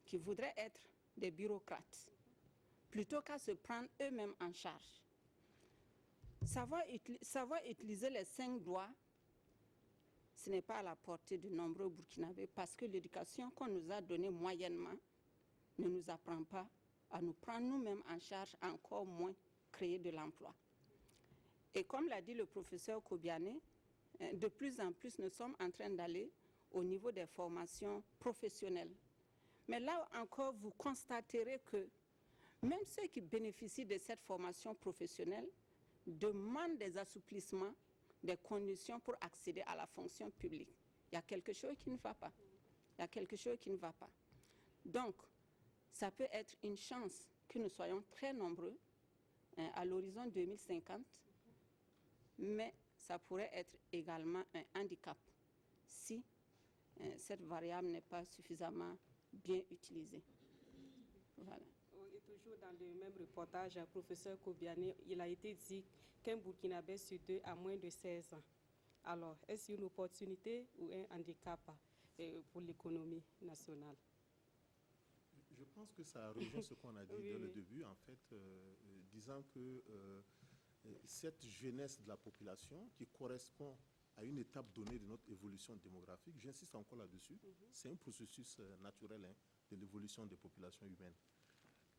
qui voudraient être des bureaucrates, plutôt qu'à se prendre eux-mêmes en charge. Savoir utiliser les 5 doigts, ce n'est pas à la portée de nombreux Burkinabés parce que l'éducation qu'on nous a donnée moyennement ne nous apprend pas à nous prendre nous-mêmes en charge, encore moins créer de l'emploi. Et comme l'a dit le professeur Kobiané, de plus en plus, nous sommes en train d'aller au niveau des formations professionnelles. Mais là encore, vous constaterez que même ceux qui bénéficient de cette formation professionnelle demandent des assouplissements, des conditions pour accéder à la fonction publique. Il y a quelque chose qui ne va pas. Il y a quelque chose qui ne va pas. Donc, ça peut être une chance que nous soyons très nombreux à l'horizon 2050, mais ça pourrait être également un handicap si cette variable n'est pas suffisamment bien utilisée. Voilà. Et toujours dans le même reportage, le professeur Kobiané, il a été dit qu'un Burkinabé sur 2 a moins de 16 ans. Alors, est-ce une opportunité ou un handicap pour l'économie nationale? Je pense que ça rejoint ce qu'on a dit dès le début, en fait, disant que cette jeunesse de la population qui correspond à une étape donnée de notre évolution démographique, j'insiste encore là-dessus, c'est un processus naturel de l'évolution des populations humaines.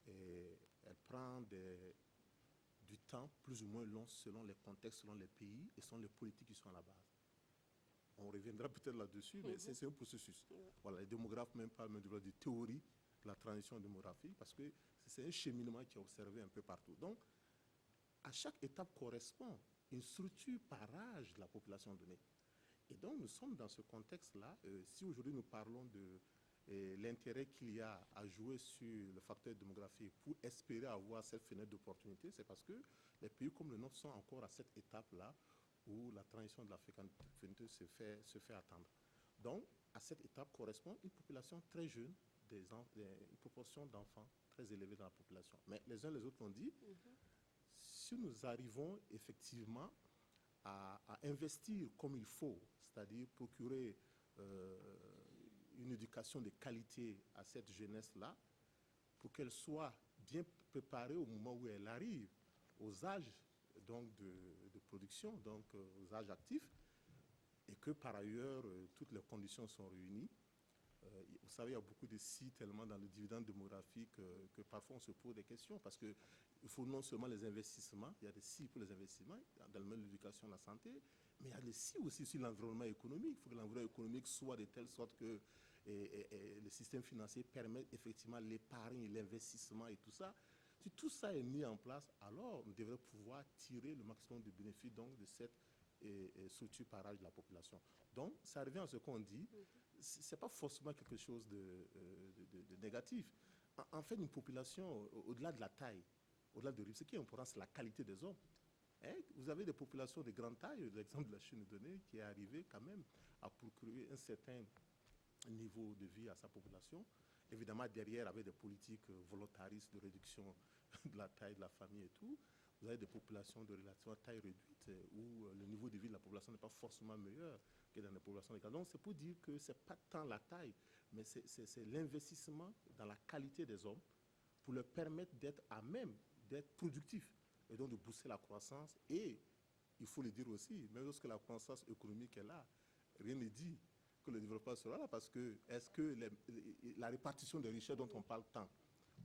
Et elle prend du temps plus ou moins long selon les contextes, selon les pays et selon les politiques qui sont à la base. On reviendra peut-être là-dessus, mais c'est un processus. Voilà, les démographes même parlent même de théorie de la transition démographique parce que c'est un cheminement qui est observé un peu partout. Donc, à chaque étape correspond une structure par âge de la population donnée. Et donc, nous sommes dans ce contexte-là. Si aujourd'hui nous parlons de l'intérêt qu'il y a à jouer sur le facteur démographique pour espérer avoir cette fenêtre d'opportunité, c'est parce que les pays comme le nôtre sont encore à cette étape-là où la transition de la fécondité se fait attendre. Donc, à cette étape correspond une population très jeune, une proportion d'enfants très élevée dans la population. Mais les uns les autres l'ont dit, si nous arrivons effectivement à investir comme il faut, c'est-à-dire procurer une éducation de qualité à cette jeunesse-là, pour qu'elle soit bien préparée au moment où elle arrive aux âges donc, de production, donc aux âges actifs, et que par ailleurs toutes les conditions sont réunies. Vous savez, il y a beaucoup de si tellement dans le dividende démographique que parfois on se pose des questions parce qu'il faut non seulement les investissements, il y a des si pour les investissements, dans le domaine de l'éducation, la santé, mais il y a des si aussi sur l'environnement économique. Il faut que l'environnement économique soit de telle sorte que le système financier permette effectivement l'épargne, l'investissement et tout ça. Si tout ça est mis en place, alors on devrait pouvoir tirer le maximum de bénéfices donc, de cette structure par âge de la population. Donc, ça revient à ce qu'on dit. Ce n'est pas forcément quelque chose de négatif. En fait, une population, au-delà de la taille, au-delà de ce qui est important, c'est la qualité des hommes. Hein? Vous avez des populations de grande taille, l'exemple de la Chine donné, qui est arrivé quand même à procurer un certain niveau de vie à sa population. Évidemment, derrière, avec des politiques volontaristes de réduction de la taille de la famille et tout, vous avez des populations de relativement taille réduite où le niveau de vie de la population n'est pas forcément meilleur que dans les populations locales. Donc, c'est pour dire que ce n'est pas tant la taille, mais c'est l'investissement dans la qualité des hommes pour leur permettre d'être à même d'être productifs et donc de booster la croissance et il faut le dire aussi, même lorsque la croissance économique est là, rien ne dit que le développement sera là, parce que est-ce que la répartition des richesses dont on parle tant,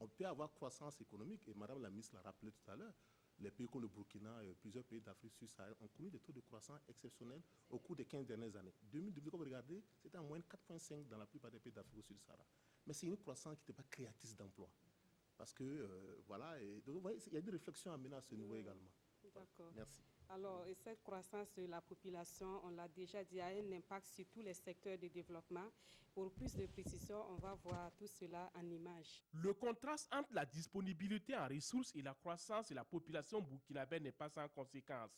on peut avoir croissance économique, et Madame la ministre l'a rappelé tout à l'heure, les pays comme le Burkina et plusieurs pays d'Afrique subsaharienne ont connu des taux de croissance exceptionnels au cours des 15 dernières années. 2002, comme vous regardez, c'était en moyenne 4,5 dans la plupart des pays d'Afrique au Sud-Sahara. Mais c'est une croissance qui n'était pas créatrice d'emplois. Parce que, voilà, et donc, vous voyez, il y a une réflexion à mener à ce niveau également. D'accord. Merci. Alors, et cette croissance de la population, on l'a déjà dit, a un impact sur tous les secteurs de développement. Pour plus de précision, on va voir tout cela en images. Le contraste entre la disponibilité en ressources et la croissance de la population burkinabé n'est pas sans conséquence.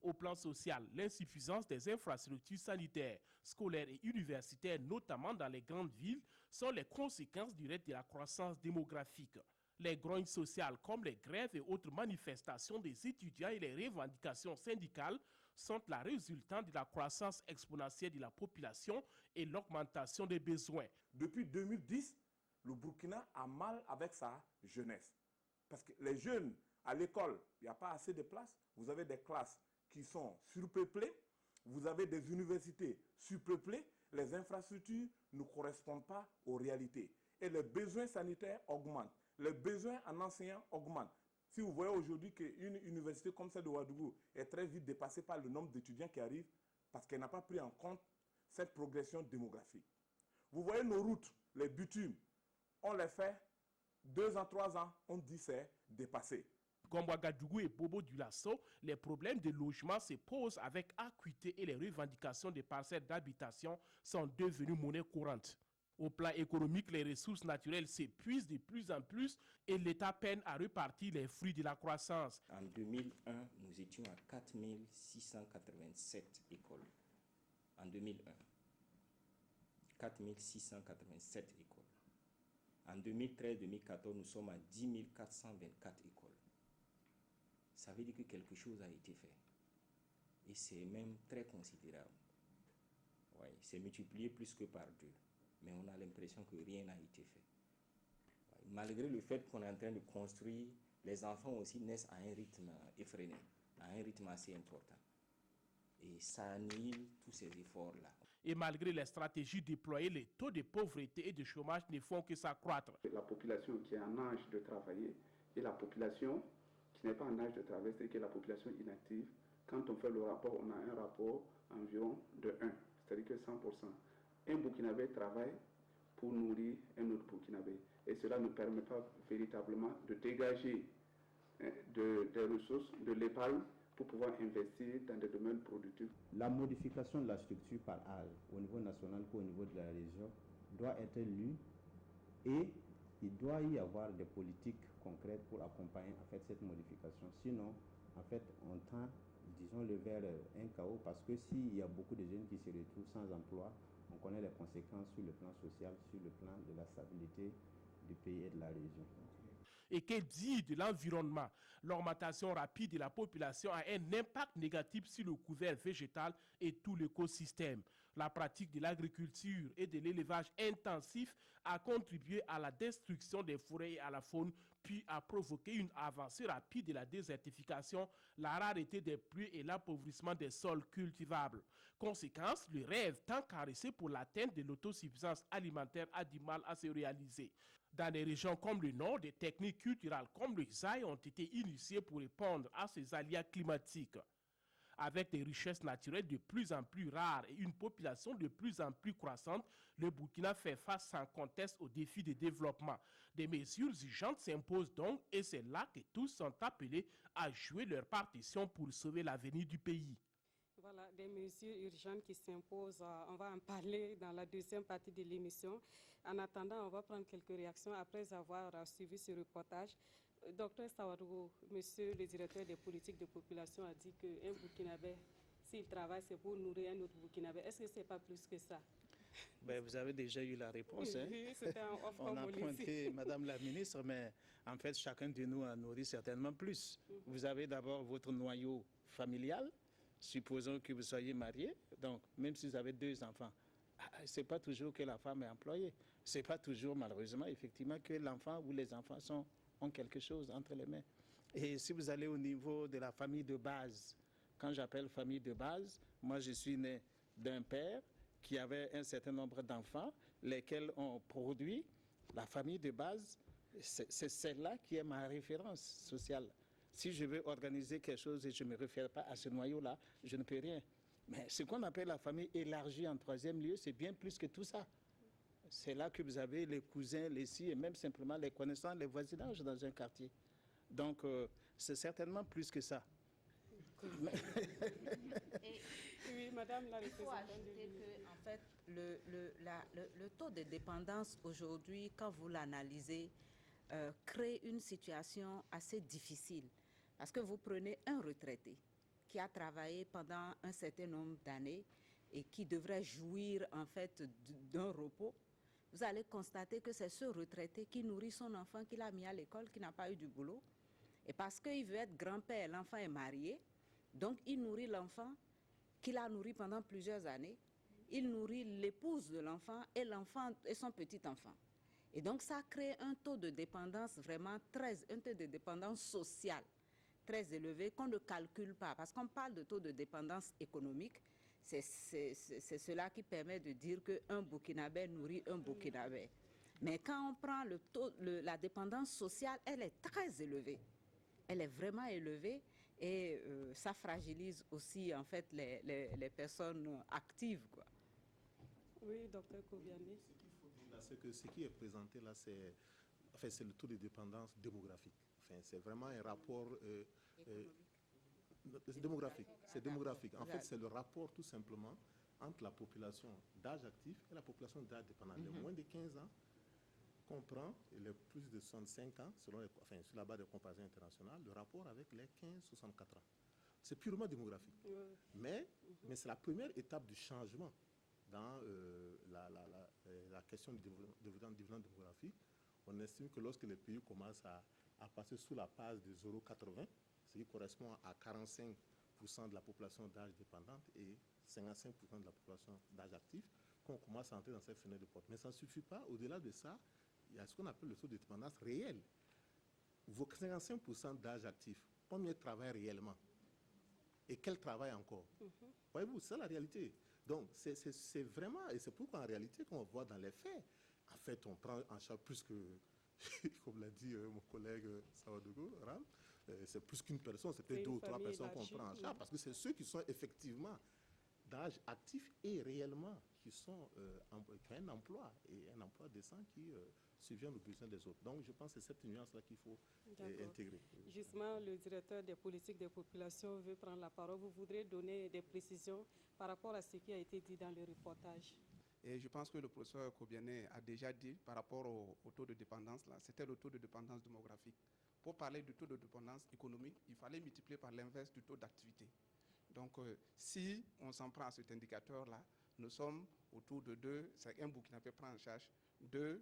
Au plan social, l'insuffisance des infrastructures sanitaires, scolaires et universitaires, notamment dans les grandes villes, sont les conséquences directes de la croissance démographique. Les grognes sociales comme les grèves et autres manifestations des étudiants et les revendications syndicales sont la résultante de la croissance exponentielle de la population et l'augmentation des besoins. Depuis 2010, le Burkina a mal avec sa jeunesse. Parce que les jeunes, à l'école, il n'y a pas assez de places. Vous avez des classes qui sont surpeuplées. Vous avez des universités surpeuplées. Les infrastructures ne correspondent pas aux réalités. Et les besoins sanitaires augmentent. Les besoins en enseignants augmentent. Si vous voyez aujourd'hui qu'une université comme celle de Ouagadougou est très vite dépassée par le nombre d'étudiants qui arrivent parce qu'elle n'a pas pris en compte cette progression démographique. Vous voyez nos routes, les bitumes, on les fait 2 ans, 3 ans, on dit c'est dépassé. Comme Ouagadougou et Bobo Dioulasso, les problèmes de logement se posent avec acuité et les revendications des parcelles d'habitation sont devenues monnaie courante. Au plan économique, les ressources naturelles s'épuisent de plus en plus et l'État peine à repartir les fruits de la croissance. En 2001, nous étions à 4687 écoles. En 2001, 4687 écoles. En 2013-2014, nous sommes à 10 424 écoles. Ça veut dire que quelque chose a été fait. Et c'est même très considérable. Oui, c'est multiplié plus que par 2. Mais on a l'impression que rien n'a été fait. Malgré le fait qu'on est en train de construire, les enfants aussi naissent à un rythme effréné, à un rythme assez important. Et ça annule tous ces efforts-là. Et malgré les stratégies déployées, les taux de pauvreté et de chômage ne font que s'accroître. La population qui est en âge de travailler et la population qui n'est pas en âge de travailler, c'est-à-dire que la population inactive, quand on fait le rapport, on a un rapport environ de 1, c'est-à-dire que 100%. Un Burkinabé travaille pour nourrir un autre Burkinabé. Et cela ne permet pas véritablement de dégager des ressources, de l'épargne, pour pouvoir investir dans des domaines productifs. La modification de la structure par âge, au niveau national qu'au niveau de la région, doit être lue et il doit y avoir des politiques concrètes pour accompagner en fait, cette modification. Sinon, en fait, on tend, disons-le, vers un chaos parce que s'il y a beaucoup de jeunes qui se retrouvent sans emploi, on connaît les conséquences sur le plan social, sur le plan de la stabilité du pays et de la région. Et que dire de l'environnement? L'augmentation rapide de la population a un impact négatif sur le couvert végétal et tout l'écosystème. La pratique de l'agriculture et de l'élevage intensif a contribué à la destruction des forêts et à la faune, puis a provoqué une avancée rapide de la désertification, la rareté des pluies et l'appauvrissement des sols cultivables. Conséquence, le rêve tant caressé pour l'atteinte de l'autosuffisance alimentaire a du mal à se réaliser. Dans des régions comme le Nord, des techniques culturelles comme le Zaï ont été initiées pour répondre à ces aléas climatiques. Avec des richesses naturelles de plus en plus rares et une population de plus en plus croissante, le Burkina fait face sans conteste aux défis de développement. Des mesures urgentes s'imposent donc et c'est là que tous sont appelés à jouer leur partition pour sauver l'avenir du pays. Voilà, des mesures urgentes qui s'imposent. On va en parler dans la deuxième partie de l'émission. En attendant, on va prendre quelques réactions après avoir suivi ce reportage. Docteur Sawadou, monsieur le directeur des politiques de population a dit qu'un Burkinabé, s'il travaille, c'est pour nourrir un autre Burkinabé. Est-ce que ce n'est pas plus que ça? Ben, vous avez déjà eu la réponse. Hein? Oui, c'était en off. On a pointé Madame la ministre, mais en fait, chacun de nous a nourri certainement plus. Vous avez d'abord votre noyau familial. Supposons que vous soyez marié, donc même si vous avez 2 enfants, ce n'est pas toujours que la femme est employée. Ce n'est pas toujours, malheureusement, effectivement, que l'enfant ou les enfants ont quelque chose entre les mains. Et si vous allez au niveau de la famille de base, Quand j'appelle famille de base, moi je suis né d'un père qui avait un certain nombre d'enfants, lesquels ont produit la famille de base. C'est celle-là qui est ma référence sociale. Si je veux organiser quelque chose et je ne me réfère pas à ce noyau-là, je ne peux rien. Mais ce qu'on appelle la famille élargie en troisième lieu, c'est bien plus que tout ça. C'est là que vous avez les cousins, les si, et même simplement les connaissances, les voisinages dans un quartier. Donc, c'est certainement plus que ça. Oui, madame la Il faut ajouter que, en fait, le taux de dépendance aujourd'hui, quand vous l'analysez, crée une situation assez difficile. Parce que vous prenez un retraité qui a travaillé pendant un certain nombre d'années et qui devrait jouir, en fait, d'un repos. Vous allez constater que c'est ce retraité qui nourrit son enfant qu'il a mis à l'école, qui n'a pas eu du boulot. Et parce qu'il veut être grand-père, l'enfant est marié, donc il nourrit l'enfant qu'il a nourri pendant plusieurs années. Il nourrit l'épouse de l'enfant et l'enfant et son petit-enfant. Et donc ça crée un taux de dépendance vraiment un taux de dépendance sociale très élevé qu'on ne calcule pas. Parce qu'on parle de taux de dépendance économique, c'est cela qui permet de dire qu'un Burkinabé nourrit un Burkinabé. Mais quand on prend la dépendance sociale, elle est très élevée. Elle est vraiment élevée et ça fragilise aussi en fait les personnes actives, quoi. Oui, docteur Kobiané. Ce qu'il faut dire là, c'est que ce qui est présenté là, c'est le taux de dépendance démographique. Enfin, c'est vraiment un rapport démographique. C'est démographique. En fait, c'est le rapport tout simplement entre la population d'âge actif et la population d'âge dépendant. Les moins de 15 ans comprend les plus de 65 ans, sur la base de comparaison internationale, le rapport avec les 15-64 ans. C'est purement démographique. Mais c'est la première étape du changement dans la question du développement démographique. On estime que lorsque les pays commencent à passer sous la base de 0,80, ce qui correspond à 45% de la population d'âge dépendante et 55% de la population d'âge actif, qu'on commence à entrer dans cette fenêtre de porte. Mais ça ne suffit pas. Au-delà de ça, il y a ce qu'on appelle le taux de dépendance réel. Vos 55% d'âge actif, combien travaillent réellement? Et quel travail encore? Voyez-vous, c'est la réalité. Donc, c'est vraiment, et c'est pourquoi en réalité, qu'on voit dans les faits, en fait, on prend en charge plus que, comme l'a dit mon collègue Sawadogo, c'est plus qu'une personne, c'est peut-être 2 ou 3 personnes qu'on prend en charge, parce que c'est ceux qui sont effectivement d'âge actif et réellement qui ont un emploi, et un emploi décent qui subvient aux besoins des autres. Donc, je pense que c'est cette nuance-là qu'il faut intégrer. Justement, le directeur des politiques des populations veut prendre la parole. Vous voudrez donner des précisions par rapport à ce qui a été dit dans le reportage? Et je pense que le professeur Kobiané a déjà dit par rapport au taux de dépendance, là, c'était le taux de dépendance démographique. Pour parler du taux de dépendance économique, il fallait multiplier par l'inverse du taux d'activité. Donc, si on s'en prend à cet indicateur-là, nous sommes autour de 2, c'est un Burkinabé prend en charge deux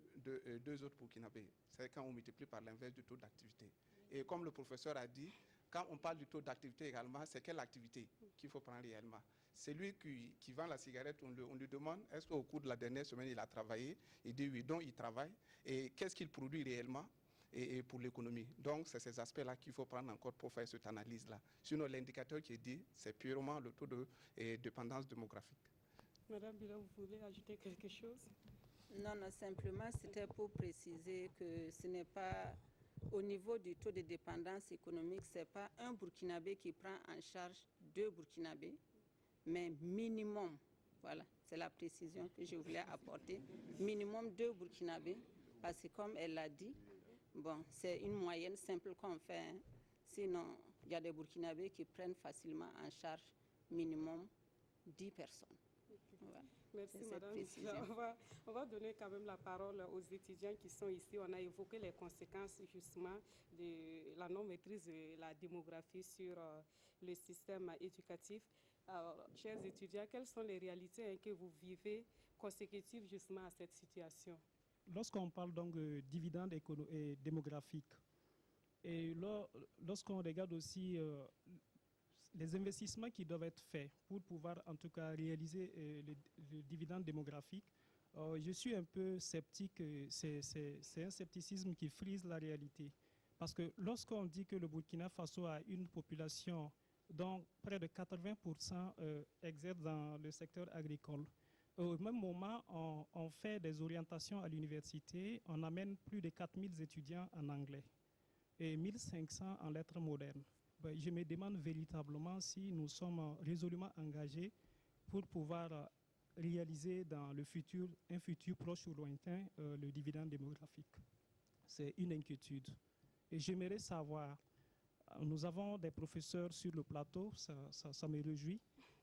autres Burkinabés. C'est quand on multiplie par l'inverse du taux d'activité. Et comme le professeur a dit, quand on parle du taux d'activité également, c'est quelle activité qu'il faut prendre réellement? Celui qui vend la cigarette, on lui demande, est-ce qu'au cours de la dernière semaine, il a travaillé? Il dit oui, donc il travaille. Et qu'est-ce qu'il produit réellement et pour l'économie? Donc, c'est ces aspects-là qu'il faut prendre en compte pour faire cette analyse-là. Sinon, l'indicateur qui est dit, c'est purement le taux de dépendance démographique. Madame Bila, vous voulez ajouter quelque chose? Non, simplement, c'était pour préciser que ce n'est pas, au niveau du taux de dépendance économique, ce n'est pas un Burkinabé qui prend en charge 2 Burkinabés, mais minimum, voilà, c'est la précision que je voulais apporter, minimum 2 Burkinabés, parce que comme elle l'a dit, bon, c'est une moyenne simple qu'on fait, hein. Sinon, il y a des Burkinabés qui prennent facilement en charge minimum 10 personnes. Voilà. Merci madame. On va donner quand même la parole aux étudiants qui sont ici. On a évoqué les conséquences justement de la non-maîtrise de la démographie sur le système éducatif. Alors, chers étudiants, quelles sont les réalités que vous vivez consécutives justement à cette situation? Lorsqu'on parle donc de dividendes démographiques, et lorsqu'on regarde aussi les investissements qui doivent être faits pour pouvoir en tout cas réaliser le dividende démographique, je suis un peu sceptique. C'est un scepticisme qui frise la réalité. Parce que lorsqu'on dit que le Burkina Faso a une population dont près de 80% exercent dans le secteur agricole. Au même moment, on fait des orientations à l'université, on amène plus de 4000 étudiants en anglais et 1500 en lettres modernes. Je me demande véritablement si nous sommes résolument engagés pour pouvoir réaliser dans le futur, un futur proche ou lointain, le dividende démographique. C'est une inquiétude. Et j'aimerais savoir, nous avons des professeurs sur le plateau, ça me réjouit,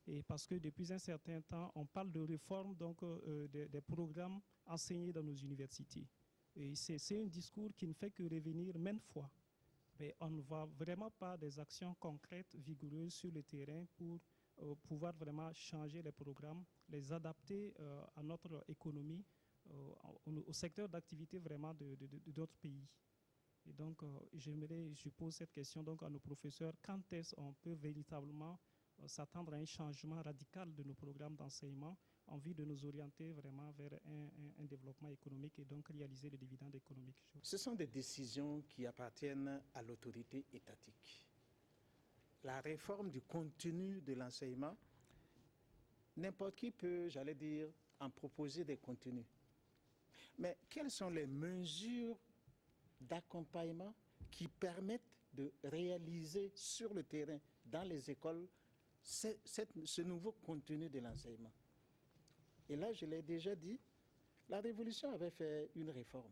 et parce que depuis un certain temps, on parle de réforme donc, des programmes enseignés dans nos universités. Et c'est un discours qui ne fait que revenir maintes fois. Mais on ne voit vraiment pas des actions concrètes, vigoureuses sur le terrain pour pouvoir vraiment changer les programmes, les adapter à notre économie, au secteur d'activité vraiment d'autres pays. Et donc, je pose cette question donc à nos professeurs, quand est-ce qu'on peut véritablement s'attendre à un changement radical de nos programmes d'enseignement en vue de nous orienter vraiment vers un développement économique et donc réaliser le dividende économique? Ce sont des décisions qui appartiennent à l'autorité étatique. La réforme du contenu de l'enseignement, n'importe qui peut, j'allais dire, en proposer des contenus. Mais quelles sont les mesures d'accompagnement qui permettent de réaliser sur le terrain, dans les écoles, ce nouveau contenu de l'enseignement? Et là, je l'ai déjà dit, la Révolution avait fait une réforme.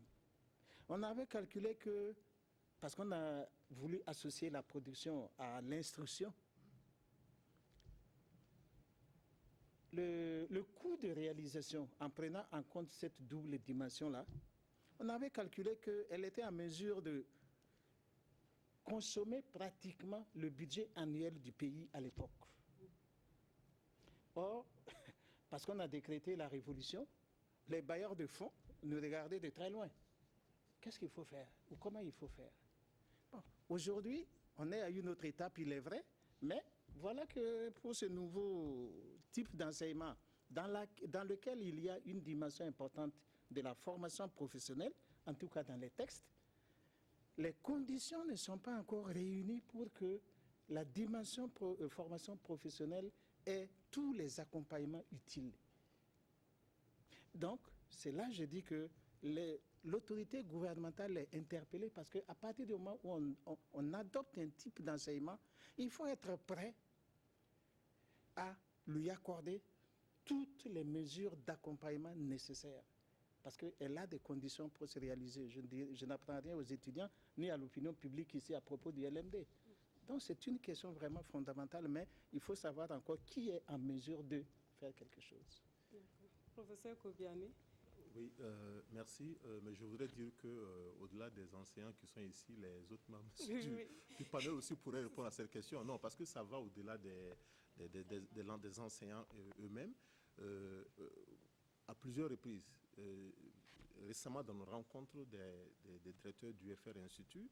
On avait calculé que, parce qu'on a voulu associer la production à l'instruction, le coût de réalisation, en prenant en compte cette double dimension-là, on avait calculé qu'elle était en mesure de consommer pratiquement le budget annuel du pays à l'époque. Or, parce qu'on a décrété la révolution, les bailleurs de fonds nous regardaient de très loin. Qu'est-ce qu'il faut faire ou comment il faut faire? Bon, aujourd'hui, on est à une autre étape, il est vrai, mais voilà que pour ce nouveau type d'enseignement, dans lequel il y a une dimension importante de la formation professionnelle, en tout cas dans les textes, les conditions ne sont pas encore réunies pour que la dimension formation professionnelle ait tous les accompagnements utiles. Donc, c'est là que je dis que l'autorité gouvernementale est interpellée parce qu'à partir du moment où on adopte un type d'enseignement, il faut être prêt à lui accorder toutes les mesures d'accompagnement nécessaires. Parce qu'elle a des conditions pour se réaliser. Je n'apprends rien aux étudiants ni à l'opinion publique ici à propos du LMD. Donc c'est une question vraiment fondamentale, mais il faut savoir encore qui est en mesure de faire quelque chose. Professeur Kobiané. Oui, merci. Mais je voudrais dire qu'au-delà des enseignants qui sont ici, les autres membres du panel aussi pourraient répondre à cette question. Non, parce que ça va au-delà des enseignants eux-mêmes. À plusieurs reprises, récemment dans nos rencontres des directeurs du FR Institut,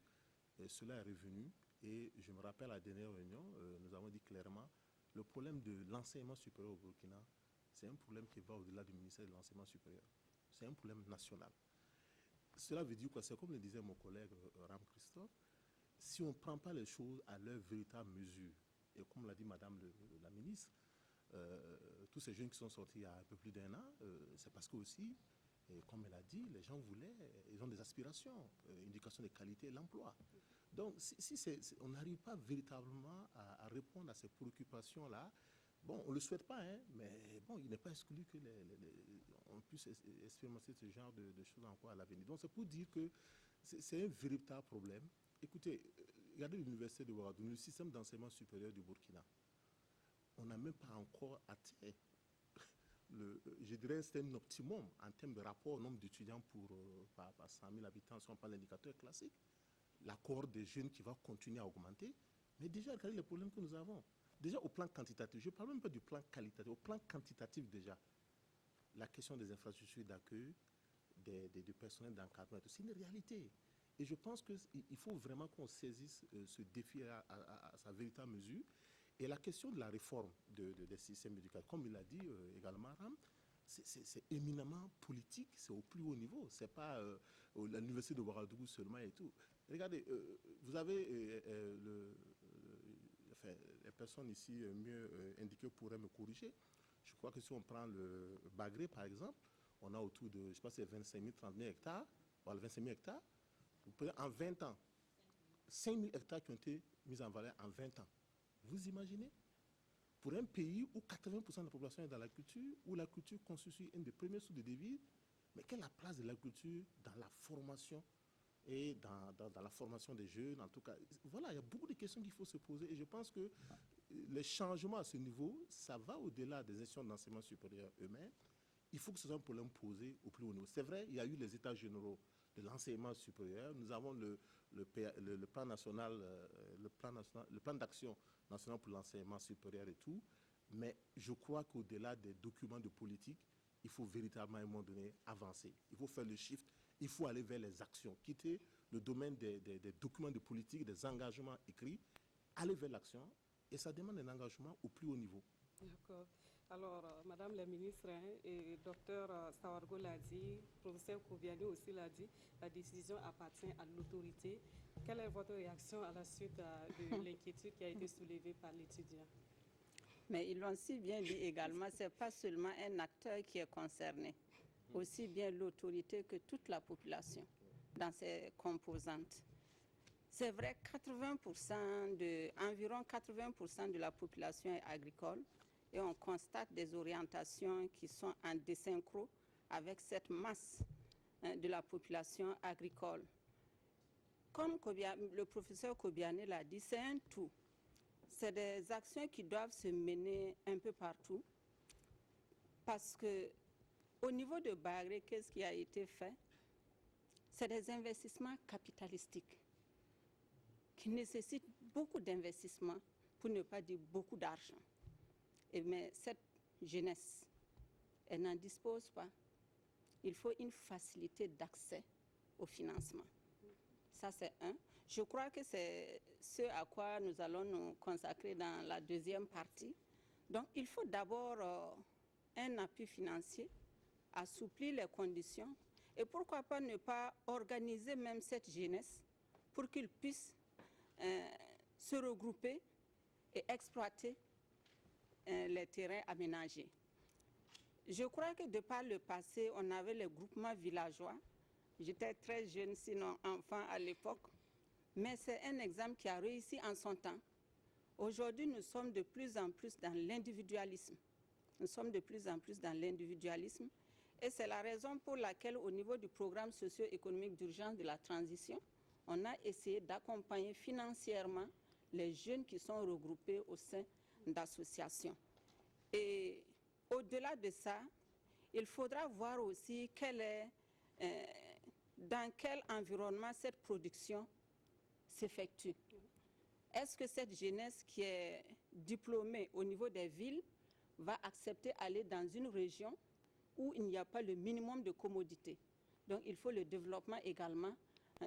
cela est revenu. Et je me rappelle à la dernière réunion, nous avons dit clairement, le problème de l'enseignement supérieur au Burkina, c'est un problème qui va au-delà du ministère de l'enseignement supérieur. C'est un problème national. Cela veut dire quoi? C'est comme le disait mon collègue Ram Christophe, si on ne prend pas les choses à leur véritable mesure, et comme l'a dit Madame la ministre, tous ces jeunes qui sont sortis il y a un peu plus d'1 an, c'est parce que aussi, et comme elle a dit, les gens ils ont des aspirations, éducation de qualité, l'emploi. Donc, si on n'arrive pas véritablement à répondre à ces préoccupations-là, bon, on ne le souhaite pas, hein, mais bon, il n'est pas exclu qu'on puisse expérimenter ce genre de choses encore à l'avenir. Donc, c'est pour dire que c'est un véritable problème. Écoutez, regardez l'université de Ouagadougou, le système d'enseignement supérieur du Burkina. On n'a même pas encore atteint, je dirais, c'est un optimum en termes de rapport au nombre d'étudiants par 100 000 habitants, si on parle d'indicateur classique. La cohorte des jeunes qui va continuer à augmenter. Mais déjà, regardez les problèmes que nous avons. Déjà, au plan quantitatif, je ne parle même pas du plan qualitatif, au plan quantitatif déjà, la question des infrastructures d'accueil, du personnel d'encadrement, c'est une réalité. Et je pense qu'il faut vraiment qu'on saisisse ce défi à sa véritable mesure. Et la question de la réforme des systèmes éducatifs, comme il l'a dit également Ram, c'est éminemment politique, c'est au plus haut niveau. Ce n'est pas l'université de Ouagadougou seulement et tout. Regardez, vous avez les personnes ici mieux indiquées pourraient me corriger. Je crois que si on prend le Bagré, par exemple, on a autour de, je ne sais pas si c'est 25 000, 30 000 hectares, voilà, 25 000 hectares. Vous prenez en 20 ans, 5 000 hectares qui ont été mis en valeur en 20 ans. Vous imaginez? Pour un pays où 80% de la population est dans la culture, où la culture constitue une des premières sources de devises, mais quelle est la place de la culture dans la formation et dans la formation des jeunes, en tout cas? Voilà, il y a beaucoup de questions qu'il faut se poser et je pense que les changements à ce niveau, ça va au-delà des institutions d'enseignement supérieur eux-mêmes. Il faut que ce soit un problème posé au plus haut niveau. C'est vrai, il y a eu les états généraux de l'enseignement supérieur. Nous avons le plan national, le plan d'action national pour l'enseignement supérieur et tout. Mais je crois qu'au-delà des documents de politique, il faut véritablement à un moment donné avancer. Il faut faire le shift. Il faut aller vers les actions. Quitter le domaine des documents de politique, des engagements écrits, aller vers l'action. Et ça demande un engagement au plus haut niveau. D'accord. Alors, Madame la ministre, et Dr Sawargo l'a dit, professeur Koubiani aussi l'a dit, la décision appartient à l'autorité. Quelle est votre réaction à la suite de l'inquiétude qui a été soulevée par l'étudiant? Mais ils l'ont si bien dit également, ce n'est pas seulement un acteur qui est concerné, aussi bien l'autorité que toute la population dans ses composantes. C'est vrai, environ 80% de la population est agricole et on constate des orientations qui sont en désynchro avec cette masse de la population agricole. Comme le professeur Koubiani l'a dit, c'est un tout. C'est des actions qui doivent se mener un peu partout parce que au niveau de Bagré, qu'est-ce qui a été fait? C'est des investissements capitalistiques qui nécessitent beaucoup d'investissements, pour ne pas dire beaucoup d'argent. Mais cette jeunesse, elle n'en dispose pas. Il faut une facilité d'accès au financement. Ça, c'est un. Je crois que c'est ce à quoi nous allons nous consacrer dans la deuxième partie. Donc, il faut d'abord un appui financier, assouplir les conditions, et pourquoi pas ne pas organiser même cette jeunesse pour qu'ils puissent se regrouper et exploiter les terrains aménagés. Je crois que de par le passé, on avait les groupements villageois. J'étais très jeune, sinon enfant à l'époque, mais c'est un exemple qui a réussi en son temps. Aujourd'hui, nous sommes de plus en plus dans l'individualisme. Nous sommes de plus en plus dans l'individualisme et c'est la raison pour laquelle au niveau du programme socio-économique d'urgence de la transition, on a essayé d'accompagner financièrement les jeunes qui sont regroupés au sein d'associations. Et au-delà de ça, il faudra voir aussi dans quel environnement cette production s'effectue. Est-ce que cette jeunesse qui est diplômée au niveau des villes va accepter d'aller dans une région où il n'y a pas le minimum de commodité? Donc il faut le développement également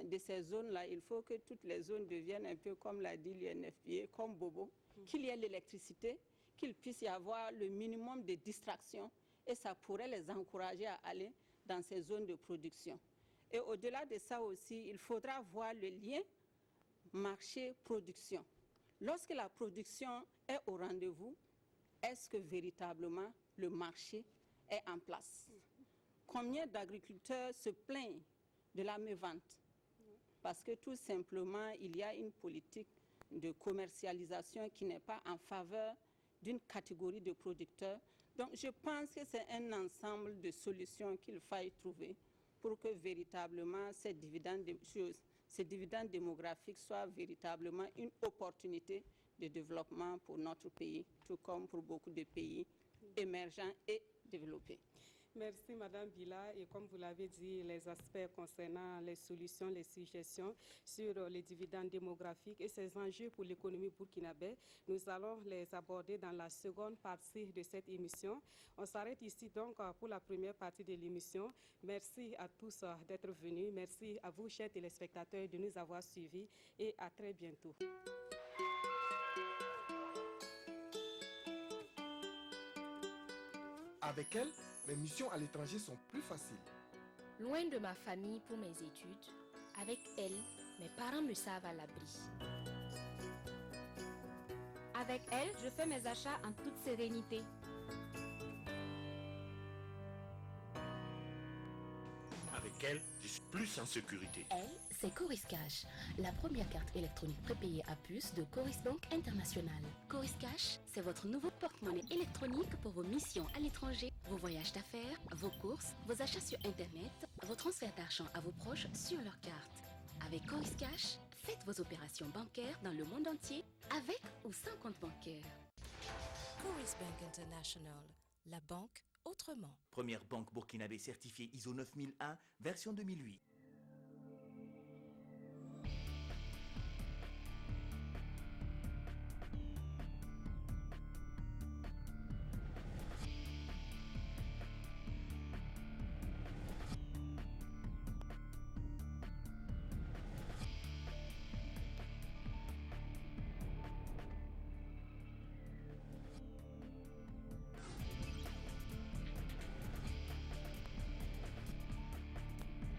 de ces zones-là. Il faut que toutes les zones deviennent un peu comme l'a dit l'UNFPA, comme Bobo, qu'il y ait l'électricité, qu'il puisse y avoir le minimum de distraction et ça pourrait les encourager à aller dans ces zones de production. Et au-delà de ça aussi, il faudra voir le lien marché-production. Lorsque la production est au rendez-vous, est-ce que véritablement le marché est en place? Combien d'agriculteurs se plaignent de la mévente? Parce que tout simplement, il y a une politique de commercialisation qui n'est pas en faveur d'une catégorie de producteurs. Donc je pense que c'est un ensemble de solutions qu'il faille trouver pour que véritablement ces dividendes démographiques soient véritablement une opportunité de développement pour notre pays, tout comme pour beaucoup de pays émergents et développés. Merci Madame Bila et comme vous l'avez dit, les aspects concernant les solutions, les suggestions sur les dividendes démographiques et ses enjeux pour l'économie burkinabé, nous allons les aborder dans la seconde partie de cette émission. On s'arrête ici donc pour la première partie de l'émission. Merci à tous d'être venus. Merci à vous, chers téléspectateurs, de nous avoir suivis et à très bientôt. Avec elle, mes missions à l'étranger sont plus faciles. Loin de ma famille pour mes études, avec elle, mes parents me savent à l'abri. Avec elle, je fais mes achats en toute sérénité. Avec elle, je suis plus en sécurité. Elle, c'est Coris Cash, la première carte électronique prépayée à puce de Coris Bank International. Coris Cash, c'est votre nouveau porte-monnaie électronique pour vos missions à l'étranger, vos voyages d'affaires, vos courses, vos achats sur Internet, vos transferts d'argent à vos proches sur leur carte. Avec Coris Cash, faites vos opérations bancaires dans le monde entier, avec ou sans compte bancaire. Coris Bank International, la banque autrement. Première banque burkinabé certifiée ISO 9001, version 2008.